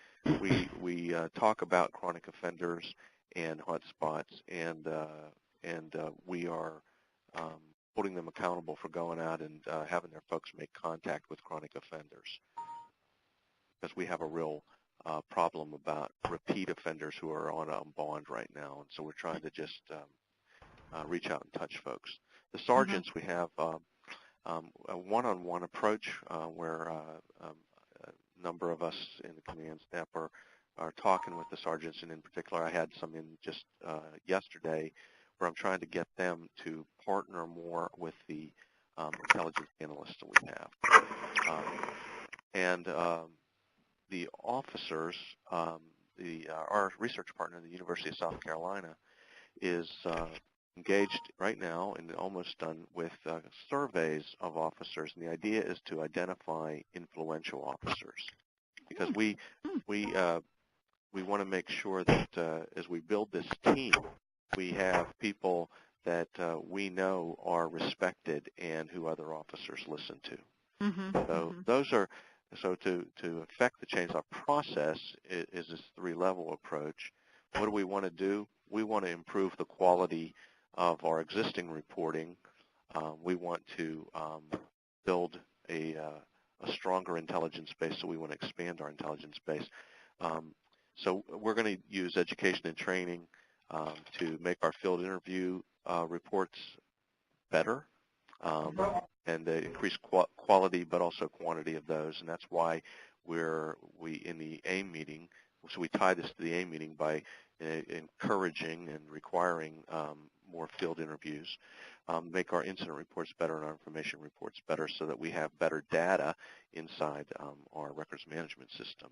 we talk about chronic offenders and hotspots, and we are holding them accountable for going out and having their folks make contact with chronic offenders, because we have a real problem about repeat offenders who are on bond right now, and so we're trying to just reach out and touch folks. The sergeants, we have a one-on-one approach where a number of us in the command staff are talking with the sergeants, and in particular I had some in just yesterday where I'm trying to get them to partner more with the intelligence analysts that we have. The officers, our research partner, the University of South Carolina, is engaged right now and almost done with surveys of officers, and the idea is to identify influential officers, because we want to make sure that as we build this team, we have people that we know are respected and who other officers listen to. So to affect the change, our process is this 3-level approach. What do we want to do? We want to improve the quality of our existing reporting. We want to build a a stronger intelligence base, so we want to expand our intelligence base. So we're going to use education and training to make our field interview reports better and increase quality but also quantity of those. And that's why we in the AIM meeting, so we tie this to the AIM meeting by encouraging and requiring more field interviews, make our incident reports better and our information reports better so that we have better data inside our records management system.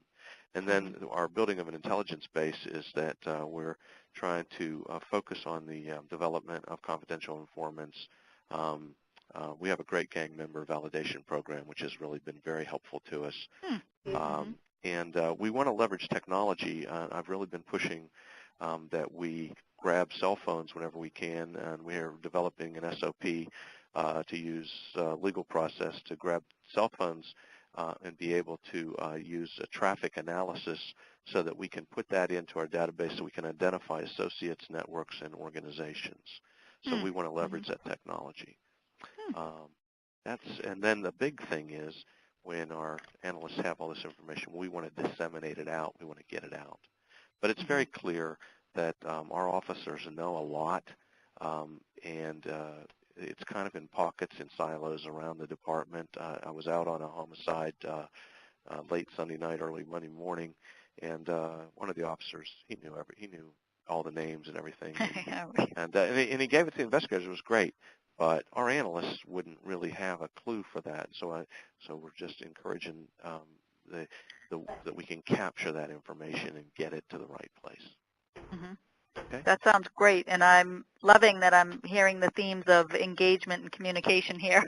And then our building of an intelligence base is that we're trying to focus on the development of confidential informants. We have a great gang member validation program, which has really been very helpful to us. And we want to leverage technology. I've really been pushing that we grab cell phones whenever we can, and we're developing an SOP to use legal process to grab cell phones and be able to use a traffic analysis so that we can put that into our database so we can identify associates, networks, and organizations. So we want to leverage that technology. And then the big thing is when our analysts have all this information, we want to disseminate it out. We want to get it out. But it's very clear that our officers know a lot, and it's kind of in pockets and silos around the department. I was out on a homicide late Sunday night, early Monday morning, and one of the officers, he knew all the names and everything, and he gave it to the investigators. It was great, but our analysts wouldn't really have a clue for that. So we're just encouraging that we can capture that information and get it to the right place. Okay. That sounds great, and I'm loving that I'm hearing the themes of engagement and communication here.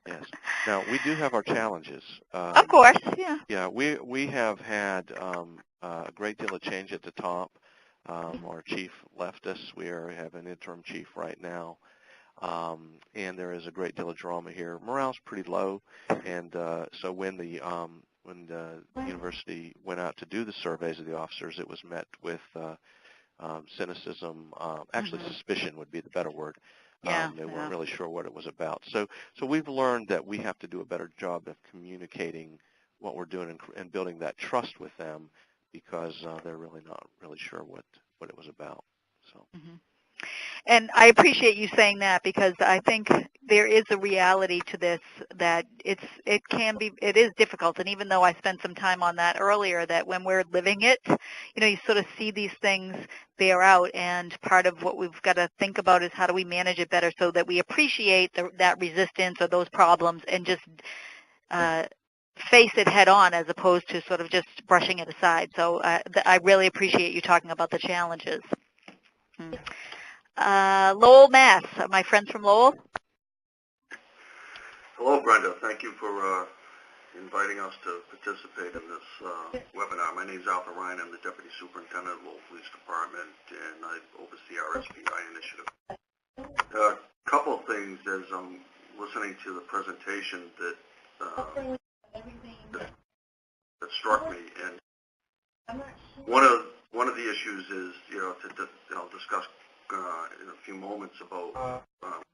Yes. Now, we do have our challenges. Of course, yeah. Yeah, we have had a great deal of change at the top. Our chief left us. We have an interim chief right now, and there is a great deal of drama here. Morale's pretty low, and so when the university went out to do the surveys of the officers, it was met with cynicism, actually suspicion would be the better word. They weren't really sure what it was about. So we've learned that we have to do a better job of communicating what we're doing and building that trust with them, because they're really not really sure what it was about. So. And I appreciate you saying that, because I think there is a reality to this that it is difficult. And even though I spent some time on that earlier, that when we're living it, you sort of see these things bear out. And part of what we've got to think about is how do we manage it better so that we appreciate that resistance or those problems and just face it head on, as opposed to sort of just brushing it aside. So I really appreciate you talking about the challenges. Lowell, Mass. My friends from Lowell. Hello, Brenda. Thank you for inviting us to participate in this webinar. My name is Alpha Ryan. I'm the Deputy Superintendent of Lowell Police Department, and I oversee our SPI initiative. A couple of things as I'm listening to the presentation that struck me, and one of the issues is to discuss in a few moments about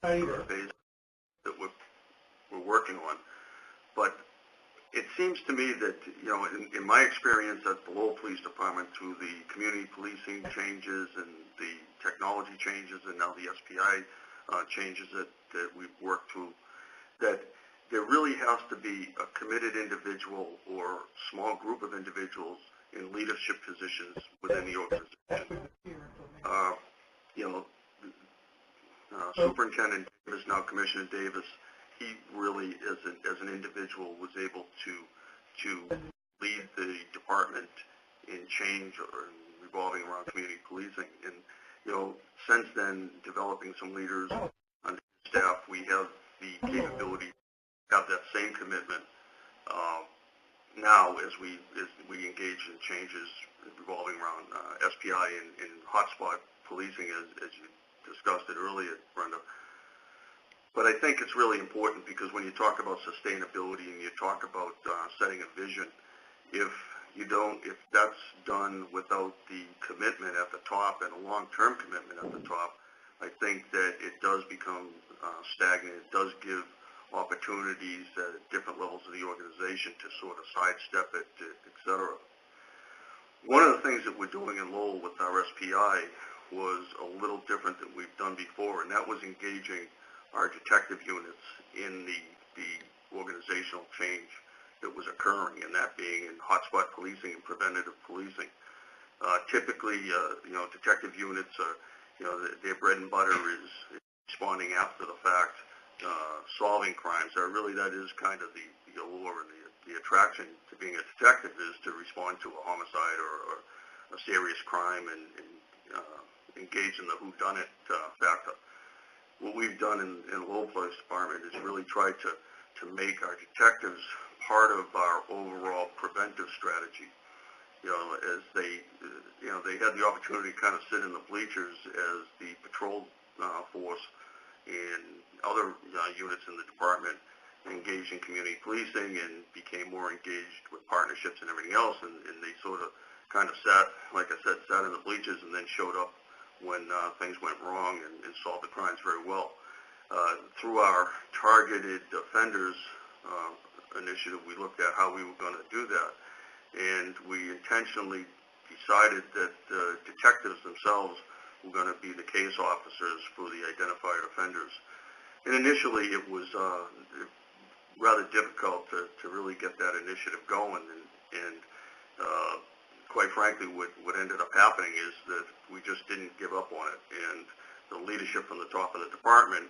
surveys that we're working on. But it seems to me that, in my experience at the Lowell Police Department, through the community policing changes and the technology changes and now the SPI changes that we've worked through, that there really has to be a committed individual or small group of individuals in leadership positions within the organization. Superintendent Davis, now Commissioner Davis, he really, as an individual, was able to lead the department in change or revolving around community policing. And since then, developing some leaders on staff, we have the capability to have that same commitment now as we engage in changes revolving around SPI and hotspot policing, as you discussed it earlier, Brenda. But I think it's really important, because when you talk about sustainability and you talk about setting a vision, if that's done without the commitment at the top and a long-term commitment at the top, I think that it does become stagnant. It does give opportunities at different levels of the organization to sort of sidestep it, et cetera. One of the things that we're doing in Lowell with our SPI was a little different than we've done before, and that was engaging our detective units in the organizational change that was occurring, and that being in hotspot policing and preventative policing. Typically, detective units are, their bread and butter is responding after the fact, solving crimes. That is kind of the allure and the attraction to being a detective is to respond to a homicide or a serious crime and engage in the whodunit factor. What we've done in Lowell Police Department is really tried to make our detectives part of our overall preventive strategy. As they had the opportunity to kind of sit in the bleachers as the patrol force and other units in the department engaged in community policing and became more engaged with partnerships and everything else, and they sort of kind of sat, like I said, sat in the bleachers and then showed up when things went wrong and solved the crimes very well. Through our targeted offenders initiative, we looked at how we were going to do that, and we intentionally decided that the detectives themselves were going to be the case officers for the identified offenders. And initially it was rather difficult to really get that initiative going, and quite frankly what ended up happening is that we just didn't give up on it, and the leadership from the top of the department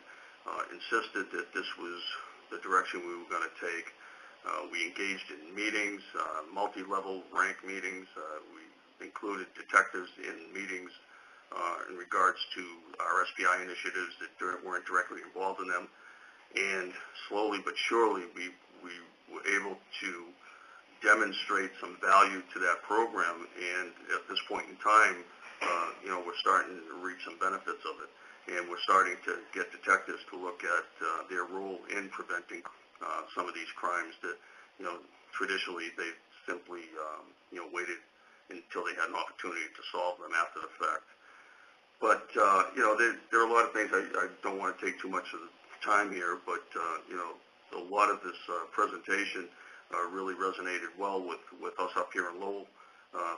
insisted that this was the direction we were going to take. We engaged in meetings, multi-level rank meetings. We included detectives in meetings in regards to our SPI initiatives that weren't directly involved in them. And slowly but surely, we were able to demonstrate some value to that program. And at this point in time, we're starting to reap some benefits of it. And we're starting to get detectives to look at their role in preventing some of these crimes that, traditionally they simply, waited until they had an opportunity to solve them after the fact. But, there are a lot of things. I don't want to take too much of the time here, but, a lot of this presentation really resonated well with us up here in Lowell.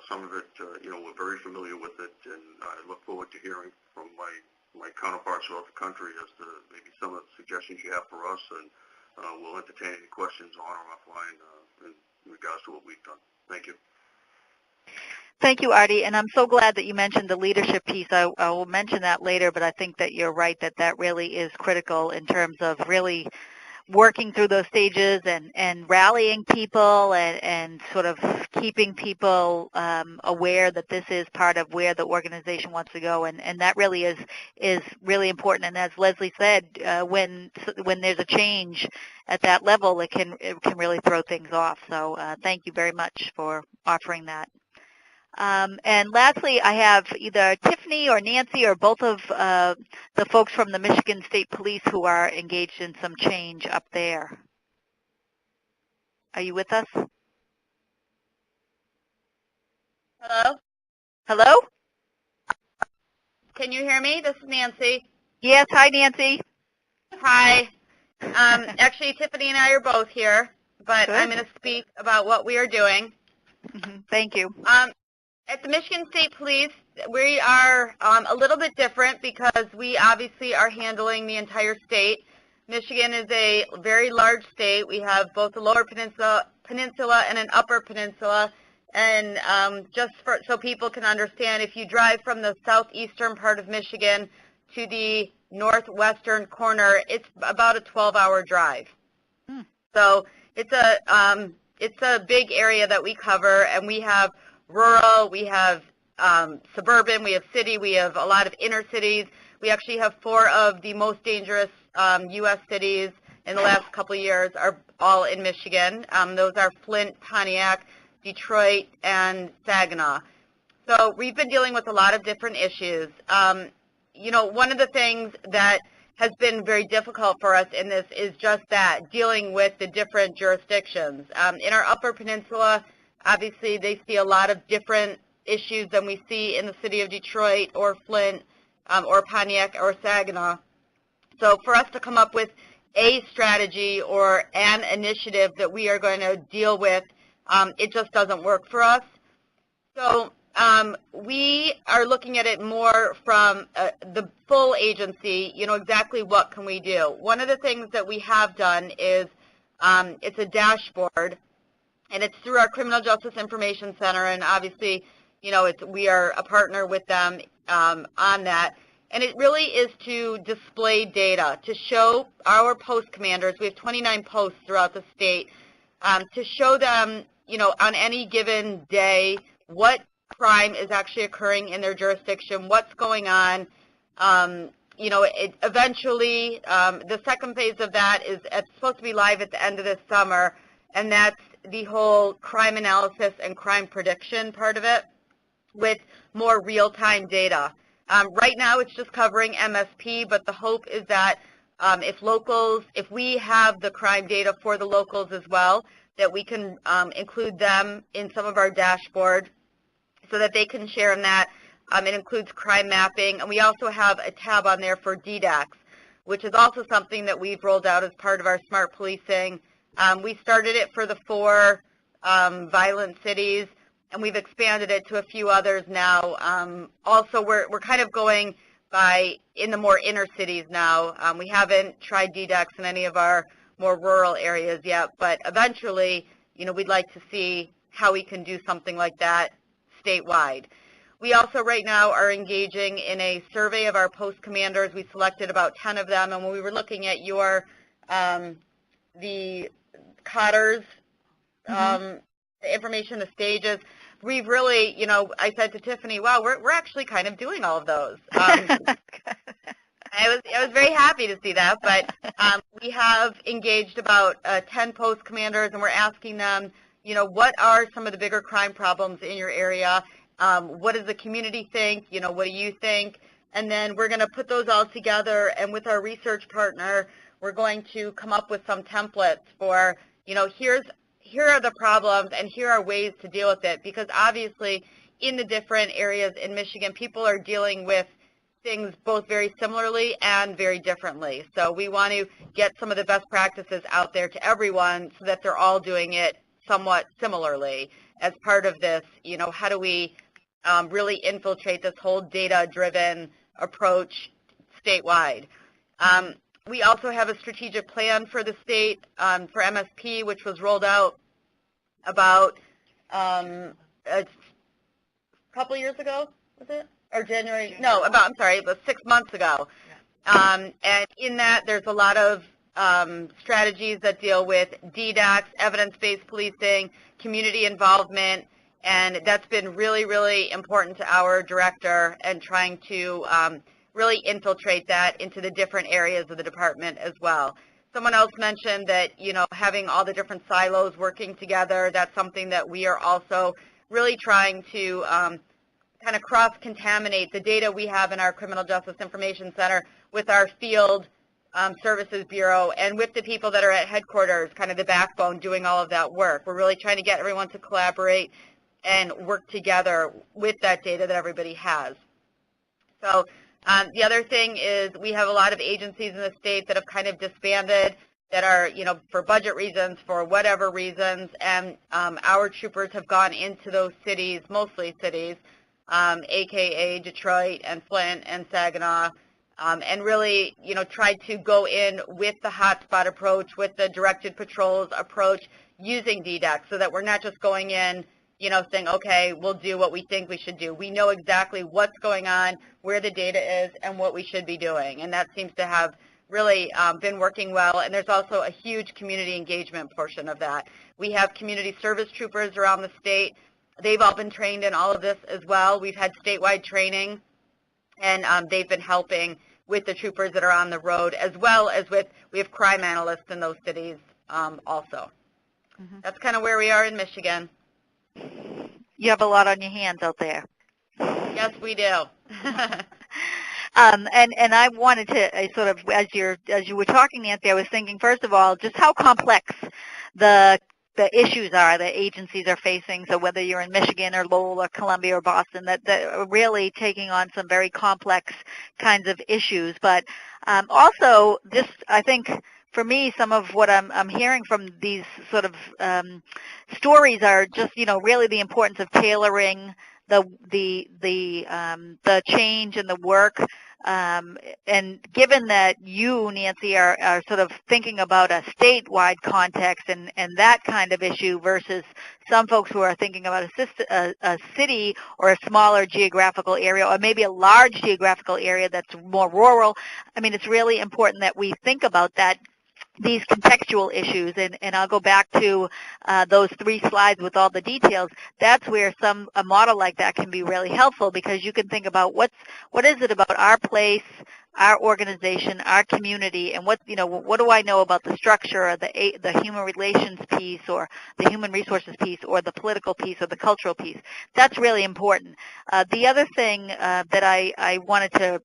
Some of it, we're very familiar with it, and I look forward to hearing from my counterparts throughout the country as to maybe some of the suggestions you have for us, and we'll entertain any questions on or offline in regards to what we've done. Thank you. Thank you, Artie, and I'm so glad that you mentioned the leadership piece. I will mention that later, but I think that you're right that really is critical in terms of really working through those stages and rallying people and sort of keeping people aware that this is part of where the organization wants to go, and that really is really important. And as Leslie said, when there's a change at that level, it can really throw things off. So thank you very much for offering that. And lastly, I have either Tiffany or Nancy or both of the folks from the Michigan State Police who are engaged in some change up there. Are you with us? Hello? Hello? Can you hear me? This is Nancy. Yes. Hi, Nancy. Hi. Actually, Tiffany and I are both here, but Good. I'm going to speak about what we are doing. Mm-hmm. Thank you. At the Michigan State Police, we are a little bit different because we obviously are handling the entire state. Michigan is a very large state. We have both a lower peninsula and an upper peninsula. And just so people can understand, if you drive from the southeastern part of Michigan to the northwestern corner, it's about a 12-hour drive. So it's a big area that we cover, and we have rural, we have suburban, we have city, we have a lot of inner cities. We actually have 4 of the most dangerous U.S. cities in the last couple of years are all in Michigan. Those are Flint, Pontiac, Detroit, and Saginaw. So we've been dealing with a lot of different issues. One of the things that has been very difficult for us in this is just that, dealing with the different jurisdictions. In our Upper Peninsula, obviously they see a lot of different issues than we see in the city of Detroit or Flint or Pontiac or Saginaw. So for us to come up with a strategy or an initiative that we are going to deal with. It just doesn't work for us. So we are looking at it more from the full agency, exactly what can we do. One of the things that we have done is it's a dashboard, and it's through our Criminal Justice Information Center, and obviously, we are a partner with them on that. And it really is to display data, to show our post commanders, we have 29 posts throughout the state, to show them, on any given day, what crime is actually occurring in their jurisdiction, what's going on. Eventually, the second phase of that is it's supposed to be live at the end of this summer, and that's the whole crime analysis and crime prediction part of it with more real-time data. Right now, it's just covering MSP, but the hope is that if we have the crime data for the locals as well, that we can include them in some of our dashboard so that they can share in that. It includes crime mapping, and we also have a tab on there for DDAX, which is also something that we've rolled out as part of our smart policing. We started it for the 4 violent cities, and we've expanded it to a few others now. Also, we're kind of going in the more inner cities now. We haven't tried DDAX in any of our more rural areas yet, but eventually, we'd like to see how we can do something like that statewide. We also right now are engaging in a survey of our post commanders. We selected about 10 of them, and when we were looking at the Cotters, the information, the stages, we've really, I said to Tiffany, wow, we're actually kind of doing all of those. I was very happy to see that, but we have engaged about 10 post commanders, and we're asking them, what are some of the bigger crime problems in your area? What does the community think? What do you think? And then we're going to put those all together, and with our research partner, we're going to come up with some templates for, here are the problems, and here are ways to deal with it, because obviously in the different areas in Michigan, people are dealing with things both very similarly and very differently. So we want to get some of the best practices out there to everyone so that they're all doing it somewhat similarly as part of this, how do we really infiltrate this whole data-driven approach statewide. We also have a strategic plan for the state for MSP, which was rolled out about a couple years ago, was it? Or January? No, it was 6 months ago. And in that, there's a lot of strategies that deal with DDAX, evidence-based policing, community involvement, and that's been really, really important to our director and trying to really infiltrate that into the different areas of the department as well. Someone else mentioned that, having all the different silos working together, that's something that we are also really trying to kind of cross-contaminate the data we have in our Criminal Justice Information Center with our field Services Bureau and with the people that are at headquarters, kind of the backbone doing all of that work. We're really trying to get everyone to collaborate and work together with that data that everybody has. So the other thing is we have a lot of agencies in the state that have kind of disbanded that are, for budget reasons, for whatever reasons, and our troopers have gone into those cities, mostly cities, AKA Detroit and Flint and Saginaw, and really, tried to go in with the hotspot approach, with the directed patrols approach, using DDAX so that we're not just going in, saying, okay, we'll do what we think we should do. We know exactly what's going on, where the data is, and what we should be doing, and that seems to have really been working well, and there's also a huge community engagement portion of that. We have community service troopers around the state. They've all been trained in all of this as well. We've had statewide training, and they've been helping with the troopers that are on the road, as well as we have crime analysts in those cities also. Mm-hmm. That's kind of where we are in Michigan. You have a lot on your hands out there. Yes, we do. And I wanted to sort of, as you were talking, Nancy, I was thinking, first of all, just how complex the issues are that agencies are facing. So whether you're in Michigan or Lowell or Columbia or Boston, that are really taking on some very complex kinds of issues. But also, just I think for me, some of what I'm hearing from these sort of stories are just, really the importance of tailoring the change and the work. And given that you, Nancy, are sort of thinking about a statewide context and that kind of issue versus some folks who are thinking about a city or a smaller geographical area or maybe a large geographical area that's more rural, I mean, it's really important that we think about these contextual issues, and I'll go back to those 3 slides with all the details. That's where a model like that can be really helpful, because you can think about what is it about our place, our organization, our community, and what do I know about the structure or the human relations piece or the human resources piece or the political piece or the cultural piece. That's really important. The other thing that I wanted to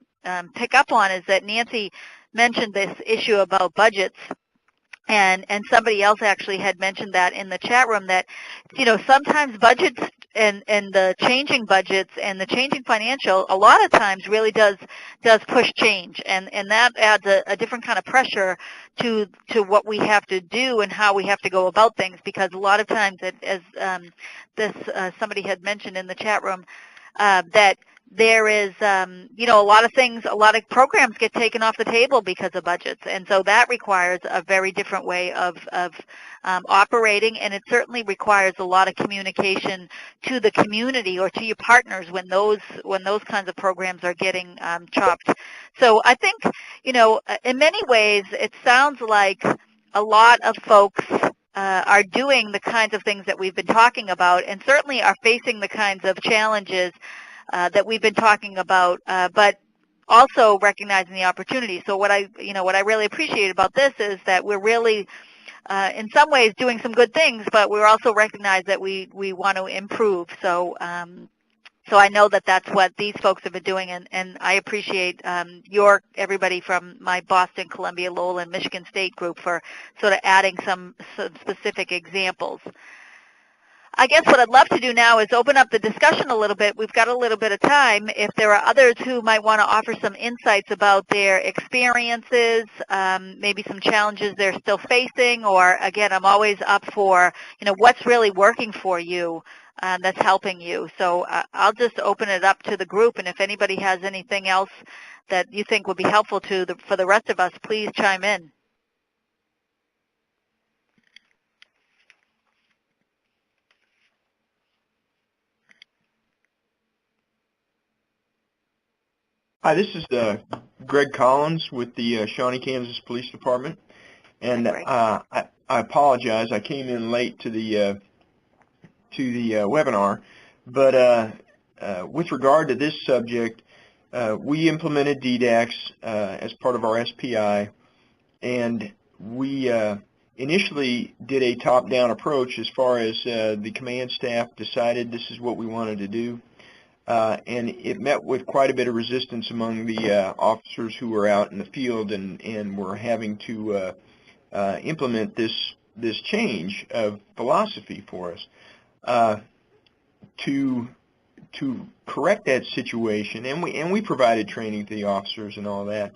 pick up on is that Nancy mentioned this issue about budgets, and somebody else actually had mentioned that in the chat room, that sometimes budgets and the changing budgets and the changing financial a lot of times really does push change, and that adds a different kind of pressure to what we have to do and how we have to go about things, because a lot of times, as somebody had mentioned in the chat room, that there is, a lot of programs get taken off the table because of budgets, and so that requires a very different way of operating, and it certainly requires a lot of communication to the community or to your partners when those kinds of programs are getting chopped. So I think, in many ways, it sounds like a lot of folks are doing the kinds of things that we've been talking about, and certainly are facing the kinds of challenges that we've been talking about, but also recognizing the opportunity. So what I really appreciate about this is that we're really, in some ways, doing some good things, but we also recognize that we want to improve. So I know that that's what these folks have been doing, and I appreciate everybody from my Boston, Columbia, Lowell, and Michigan State group for sort of adding some specific examples. I guess what I'd love to do now is open up the discussion a little bit. We've got a little bit of time. If there are others who might want to offer some insights about their experiences, maybe some challenges they're still facing, or again, I'm always up for, what's really working for you that's helping you. So I'll just open it up to the group, and if anybody has anything else that you think would be helpful for the rest of us, please chime in. Hi, this is Greg Collins with the Shawnee, Kansas Police Department, and I apologize. I came in late to the webinar, but with regard to this subject, we implemented DDAX as part of our SPI, and we initially did a top-down approach as far as the command staff decided this is what we wanted to do. And it met with quite a bit of resistance among the officers who were out in the field and were having to implement this change of philosophy for us. To correct that situation, and we provided training to the officers and all that,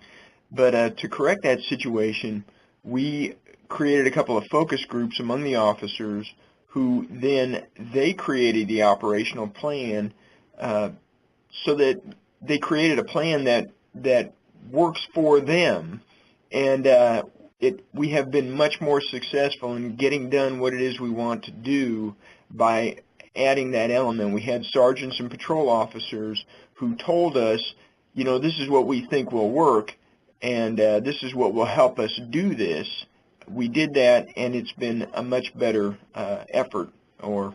but to correct that situation, we created a couple of focus groups among the officers who then they created the operational plan. So that they created a plan that works for them, and we have been much more successful in getting done what it is we want to do by adding that element. We had sergeants and patrol officers who told us, this is what we think will work, and this is what will help us do this. We did that, and it's been a much better effort, or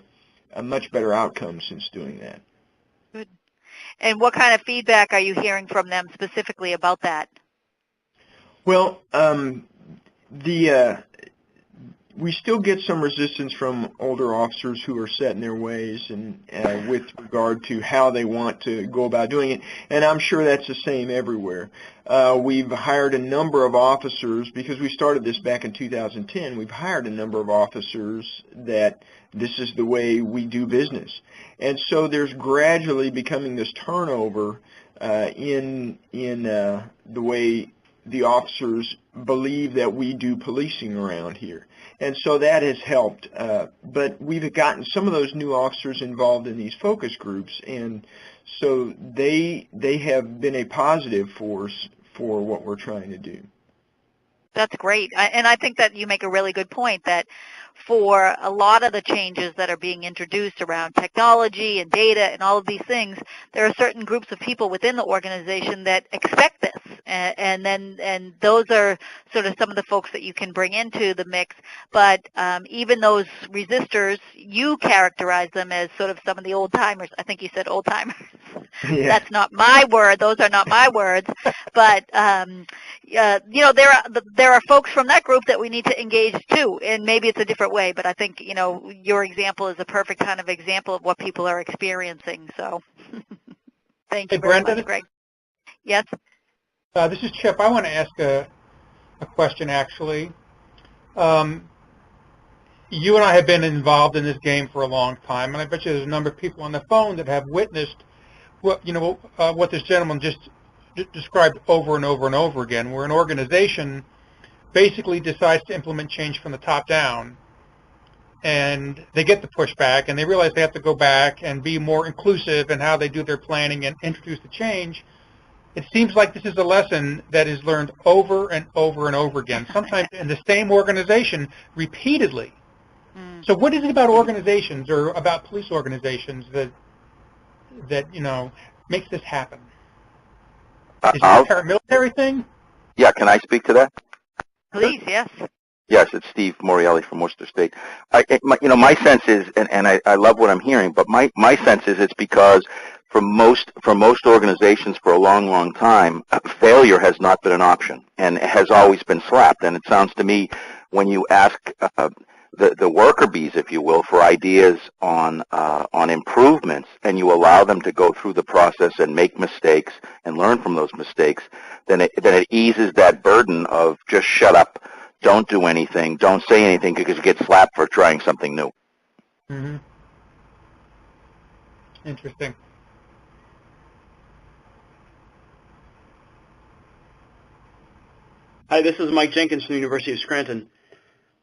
a much better outcome since doing that. Good. And what kind of feedback are you hearing from them specifically about that? Well, we still get some resistance from older officers who are set in their ways and with regard to how they want to go about doing it, and I'm sure that's the same everywhere. We've hired a number of officers, because we started this back in 2010, we've hired a number of officers that this is the way we do business. And so there's gradually becoming this turnover in the way the officers believe that we do policing around here. And so that has helped. But we've gotten some of those new officers involved in these focus groups, and so they have been a positive force for what we're trying to do. That's great. And I think that you make a really good point that for a lot of the changes that are being introduced around technology and data and all of these things, there are certain groups of people within the organization that expect this. And those are sort of some of the folks that you can bring into the mix. But even those resistors, you characterize them as sort of some of the old-timers. I think you said old-timers. Yeah. That's not my word. Those are not my words. But, there are folks from that group that we need to engage too, and maybe it's a different way, but I think, your example is a perfect kind of example of what people are experiencing. So thank you very much, Greg. Yes? This is Chip. I want to ask a question, actually. You and I have been involved in this game for a long time, and I bet you there's a number of people on the phone that have witnessed what this gentleman just described over and over and over again, where an organization basically decides to implement change from the top down, and they get the pushback, and they realize they have to go back and be more inclusive in how they do their planning and introduce the change. It seems like this is a lesson that is learned over and over and over again, sometimes in the same organization repeatedly. So what is it about organizations or about police organizations that makes this happen? Is it a paramilitary thing? Yeah, can I speak to that? Please, yes. Yes, it's Steve Morielli from Worcester State. My sense is, and I love what I'm hearing, but my sense is it's because for most organizations for a long, long time, failure has not been an option and has always been slapped. And it sounds to me when you ask the worker bees, if you will, for ideas on improvements, and you allow them to go through the process and make mistakes and learn from those mistakes, then it eases that burden of just shut up, don't do anything, don't say anything, because you get slapped for trying something new. Mm-hmm. Interesting. Hi, this is Mike Jenkins from the University of Scranton.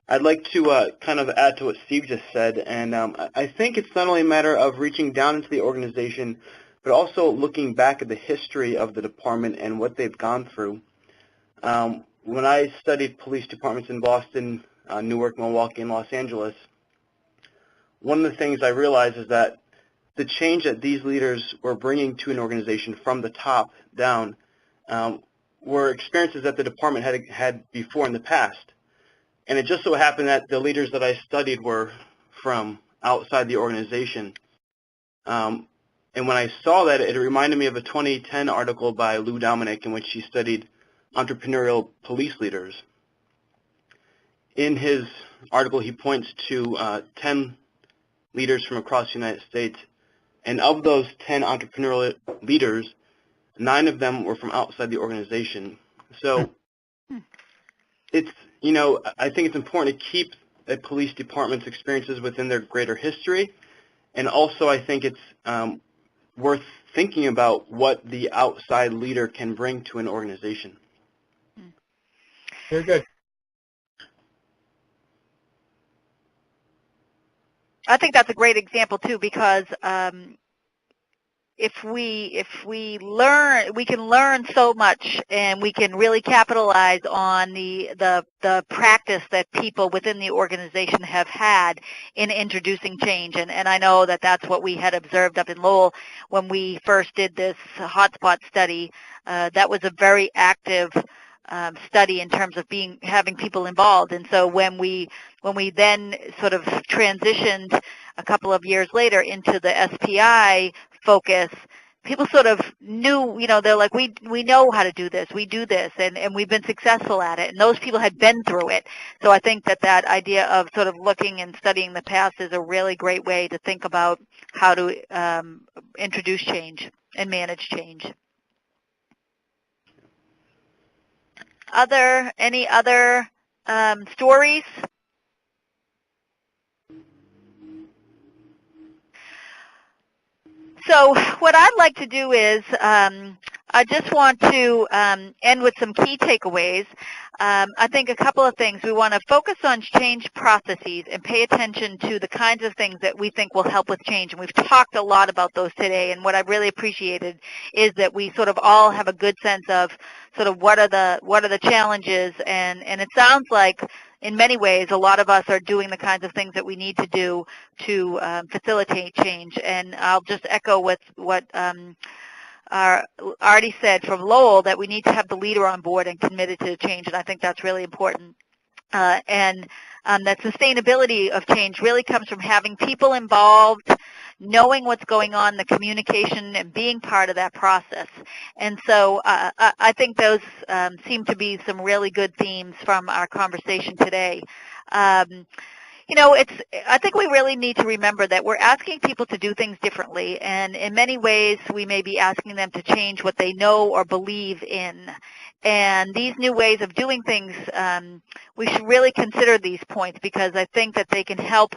I'd like to kind of add to what Steve just said, and I think it's not only a matter of reaching down into the organization, but also looking back at the history of the department and what they've gone through. When I studied police departments in Boston, Newark, Milwaukee, and Los Angeles, one of the things I realized is that the change that these leaders were bringing to an organization from the top down were experiences that the department had before in the past. And it just so happened that the leaders that I studied were from outside the organization. And when I saw that, it reminded me of a 2010 article by Lou Dominic in which he studied entrepreneurial police leaders. In his article, he points to 10 leaders from across the United States. And of those 10 entrepreneurial leaders, 9 of them were from outside the organization. So it's, I think it's important to keep a police department's experiences within their greater history. And also I think it's worth thinking about what the outside leader can bring to an organization. Very good. I think that's a great example too, because if we learn, we can learn so much, and we can really capitalize on the practice that people within the organization have had in introducing change. And I know that that's what we had observed up in Lowell when we first did this hotspot study. That was a very active study in terms of having people involved. And so when we then sort of transitioned a couple of years later into the SPI focus, people sort of knew, they're like, we know how to do this, we do this, and we've been successful at it, and those people had been through it. So I think that idea of sort of looking and studying the past is a really great way to think about how to introduce change and manage change. Any other stories? So what I'd like to do is I just want to end with some key takeaways. I think a couple of things. We want to focus on change processes and pay attention to the kinds of things that we think will help with change. And we've talked a lot about those today. And what I've really appreciated is that we sort of all have a good sense of sort of what are the challenges. And it sounds like in many ways a lot of us are doing the kinds of things that we need to do to facilitate change. And I'll just echo with what already said from Lowell, that we need to have the leader on board and committed to change, and I think that's really important. And that sustainability of change really comes from having people involved, knowing what's going on, the communication, and being part of that process. And so I think those seem to be some really good themes from our conversation today. You know, I think we really need to remember that we're asking people to do things differently, and in many ways we may be asking them to change what they know or believe in. And these new ways of doing things, we should really consider these points, because I think that they can help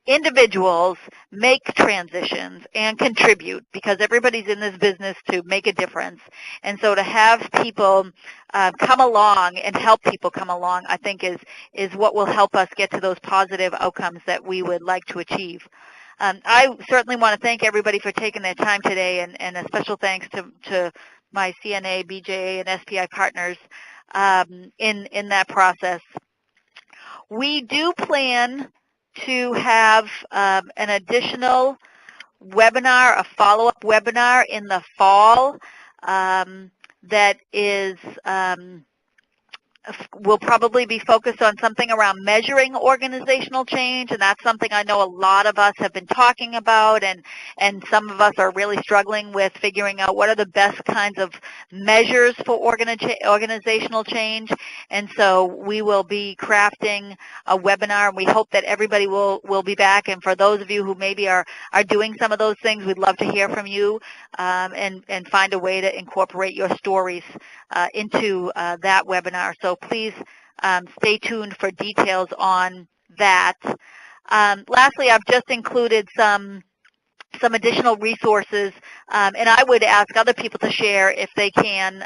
individuals make transitions and contribute, because everybody's in this business to make a difference. And so to have people come along and help people come along, I think is what will help us get to those positive outcomes that we would like to achieve. I certainly want to thank everybody for taking their time today, and a special thanks to my CNA, BJA, and SPI partners in that process. We do plan to have an additional webinar, a follow-up webinar in the fall that is will probably be focused on something around measuring organizational change, and that's something I know a lot of us have been talking about, and some of us are really struggling with figuring out what are the best kinds of measures for organizational change. And so we will be crafting a webinar, and we hope that everybody will be back. And for those of you who maybe are doing some of those things, we'd love to hear from you and find a way to incorporate your stories into that webinar. So please stay tuned for details on that. Lastly, I've just included some additional resources, and I would ask other people to share if they can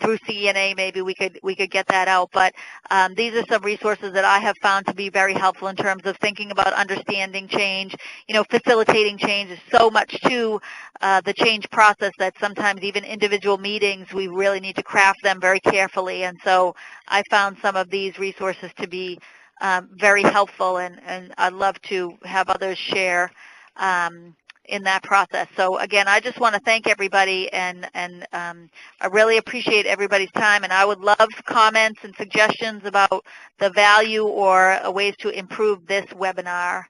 through CNA. Maybe we could get that out. But these are some resources that I have found to be very helpful in terms of thinking about understanding change. You know, facilitating change is so much to the change process that sometimes even individual meetings, we really need to craft them very carefully. And so I found some of these resources to be very helpful, and I'd love to have others share in that process. So again, I just want to thank everybody, and I really appreciate everybody's time, and I would love comments and suggestions about the value or ways to improve this webinar.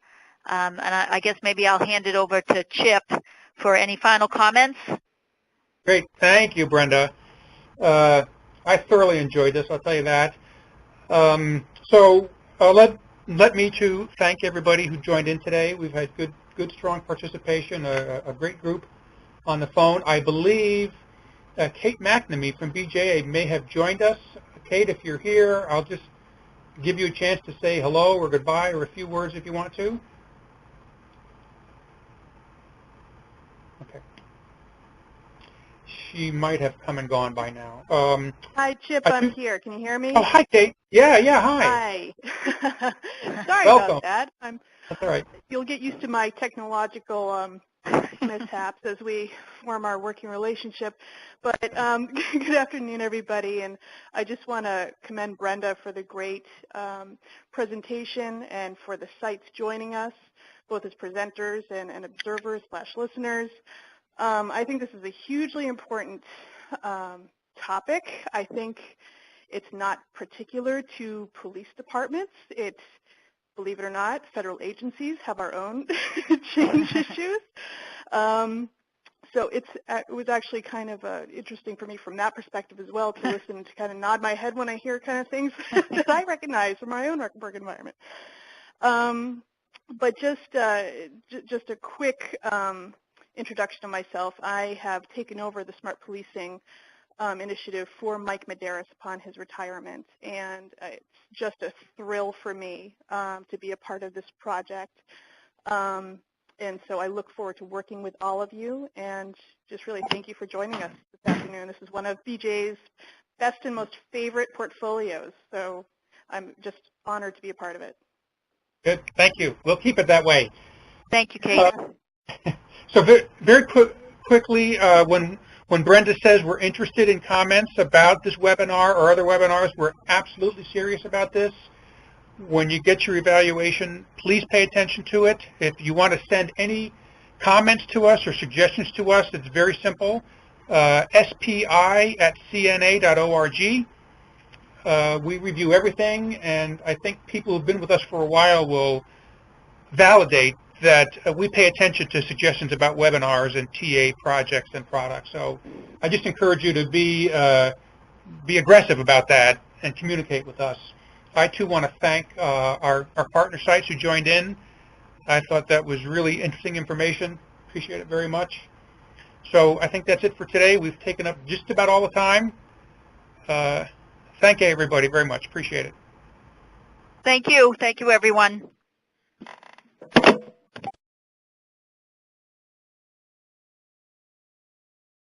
And I guess maybe I'll hand it over to Chip for any final comments. Great. Thank you, Brenda. I thoroughly enjoyed this, I'll tell you that. So let me to thank everybody who joined in today. We've had good, strong participation, a great group on the phone. I believe Kate McNamee from BJA may have joined us. Kate, if you're here, I'll just give you a chance to say hello or goodbye or a few words if you want to. Okay. She might have come and gone by now. Hi, Chip. I'm here. Can you hear me? Oh, hi, Kate. Yeah, hi. Hi. Sorry Welcome. about that. That's all right. You'll get used to my technological mishaps as we form our working relationship. But good afternoon, everybody. And I just want to commend Brenda for the great presentation and for the sites joining us, both as presenters and observers/listeners. I think this is a hugely important topic. I think it's not particular to police departments. It's, believe it or not, federal agencies have our own change issues. So it was actually kind of interesting for me from that perspective as well to listen, to kind of nod my head when I hear kind of things that I recognize from my own work environment. But just a quick introduction of myself. I have taken over the Smart Policing initiative for Mike Medeiros upon his retirement, and it's just a thrill for me to be a part of this project. And so I look forward to working with all of you, and just really thank you for joining us this afternoon. This is one of BJ's best and most favorite portfolios, so I'm just honored to be a part of it. Good. Thank you. We'll keep it that way. Thank you, Kate. So very quickly, when Brenda says we're interested in comments about this webinar or other webinars, we're absolutely serious about this. When you get your evaluation, please pay attention to it. If you want to send any comments to us or suggestions to us, it's very simple. SPI@cna.org. We review everything, and I think people who've been with us for a while will validate that we pay attention to suggestions about webinars and TA projects and products. So I just encourage you to be aggressive about that and communicate with us. I, too, want to thank our partner sites who joined in. I thought that was really interesting information. Appreciate it very much. So I think that's it for today. We've taken up just about all the time. Thank you, everybody, very much. Appreciate it. Thank you. Thank you, everyone.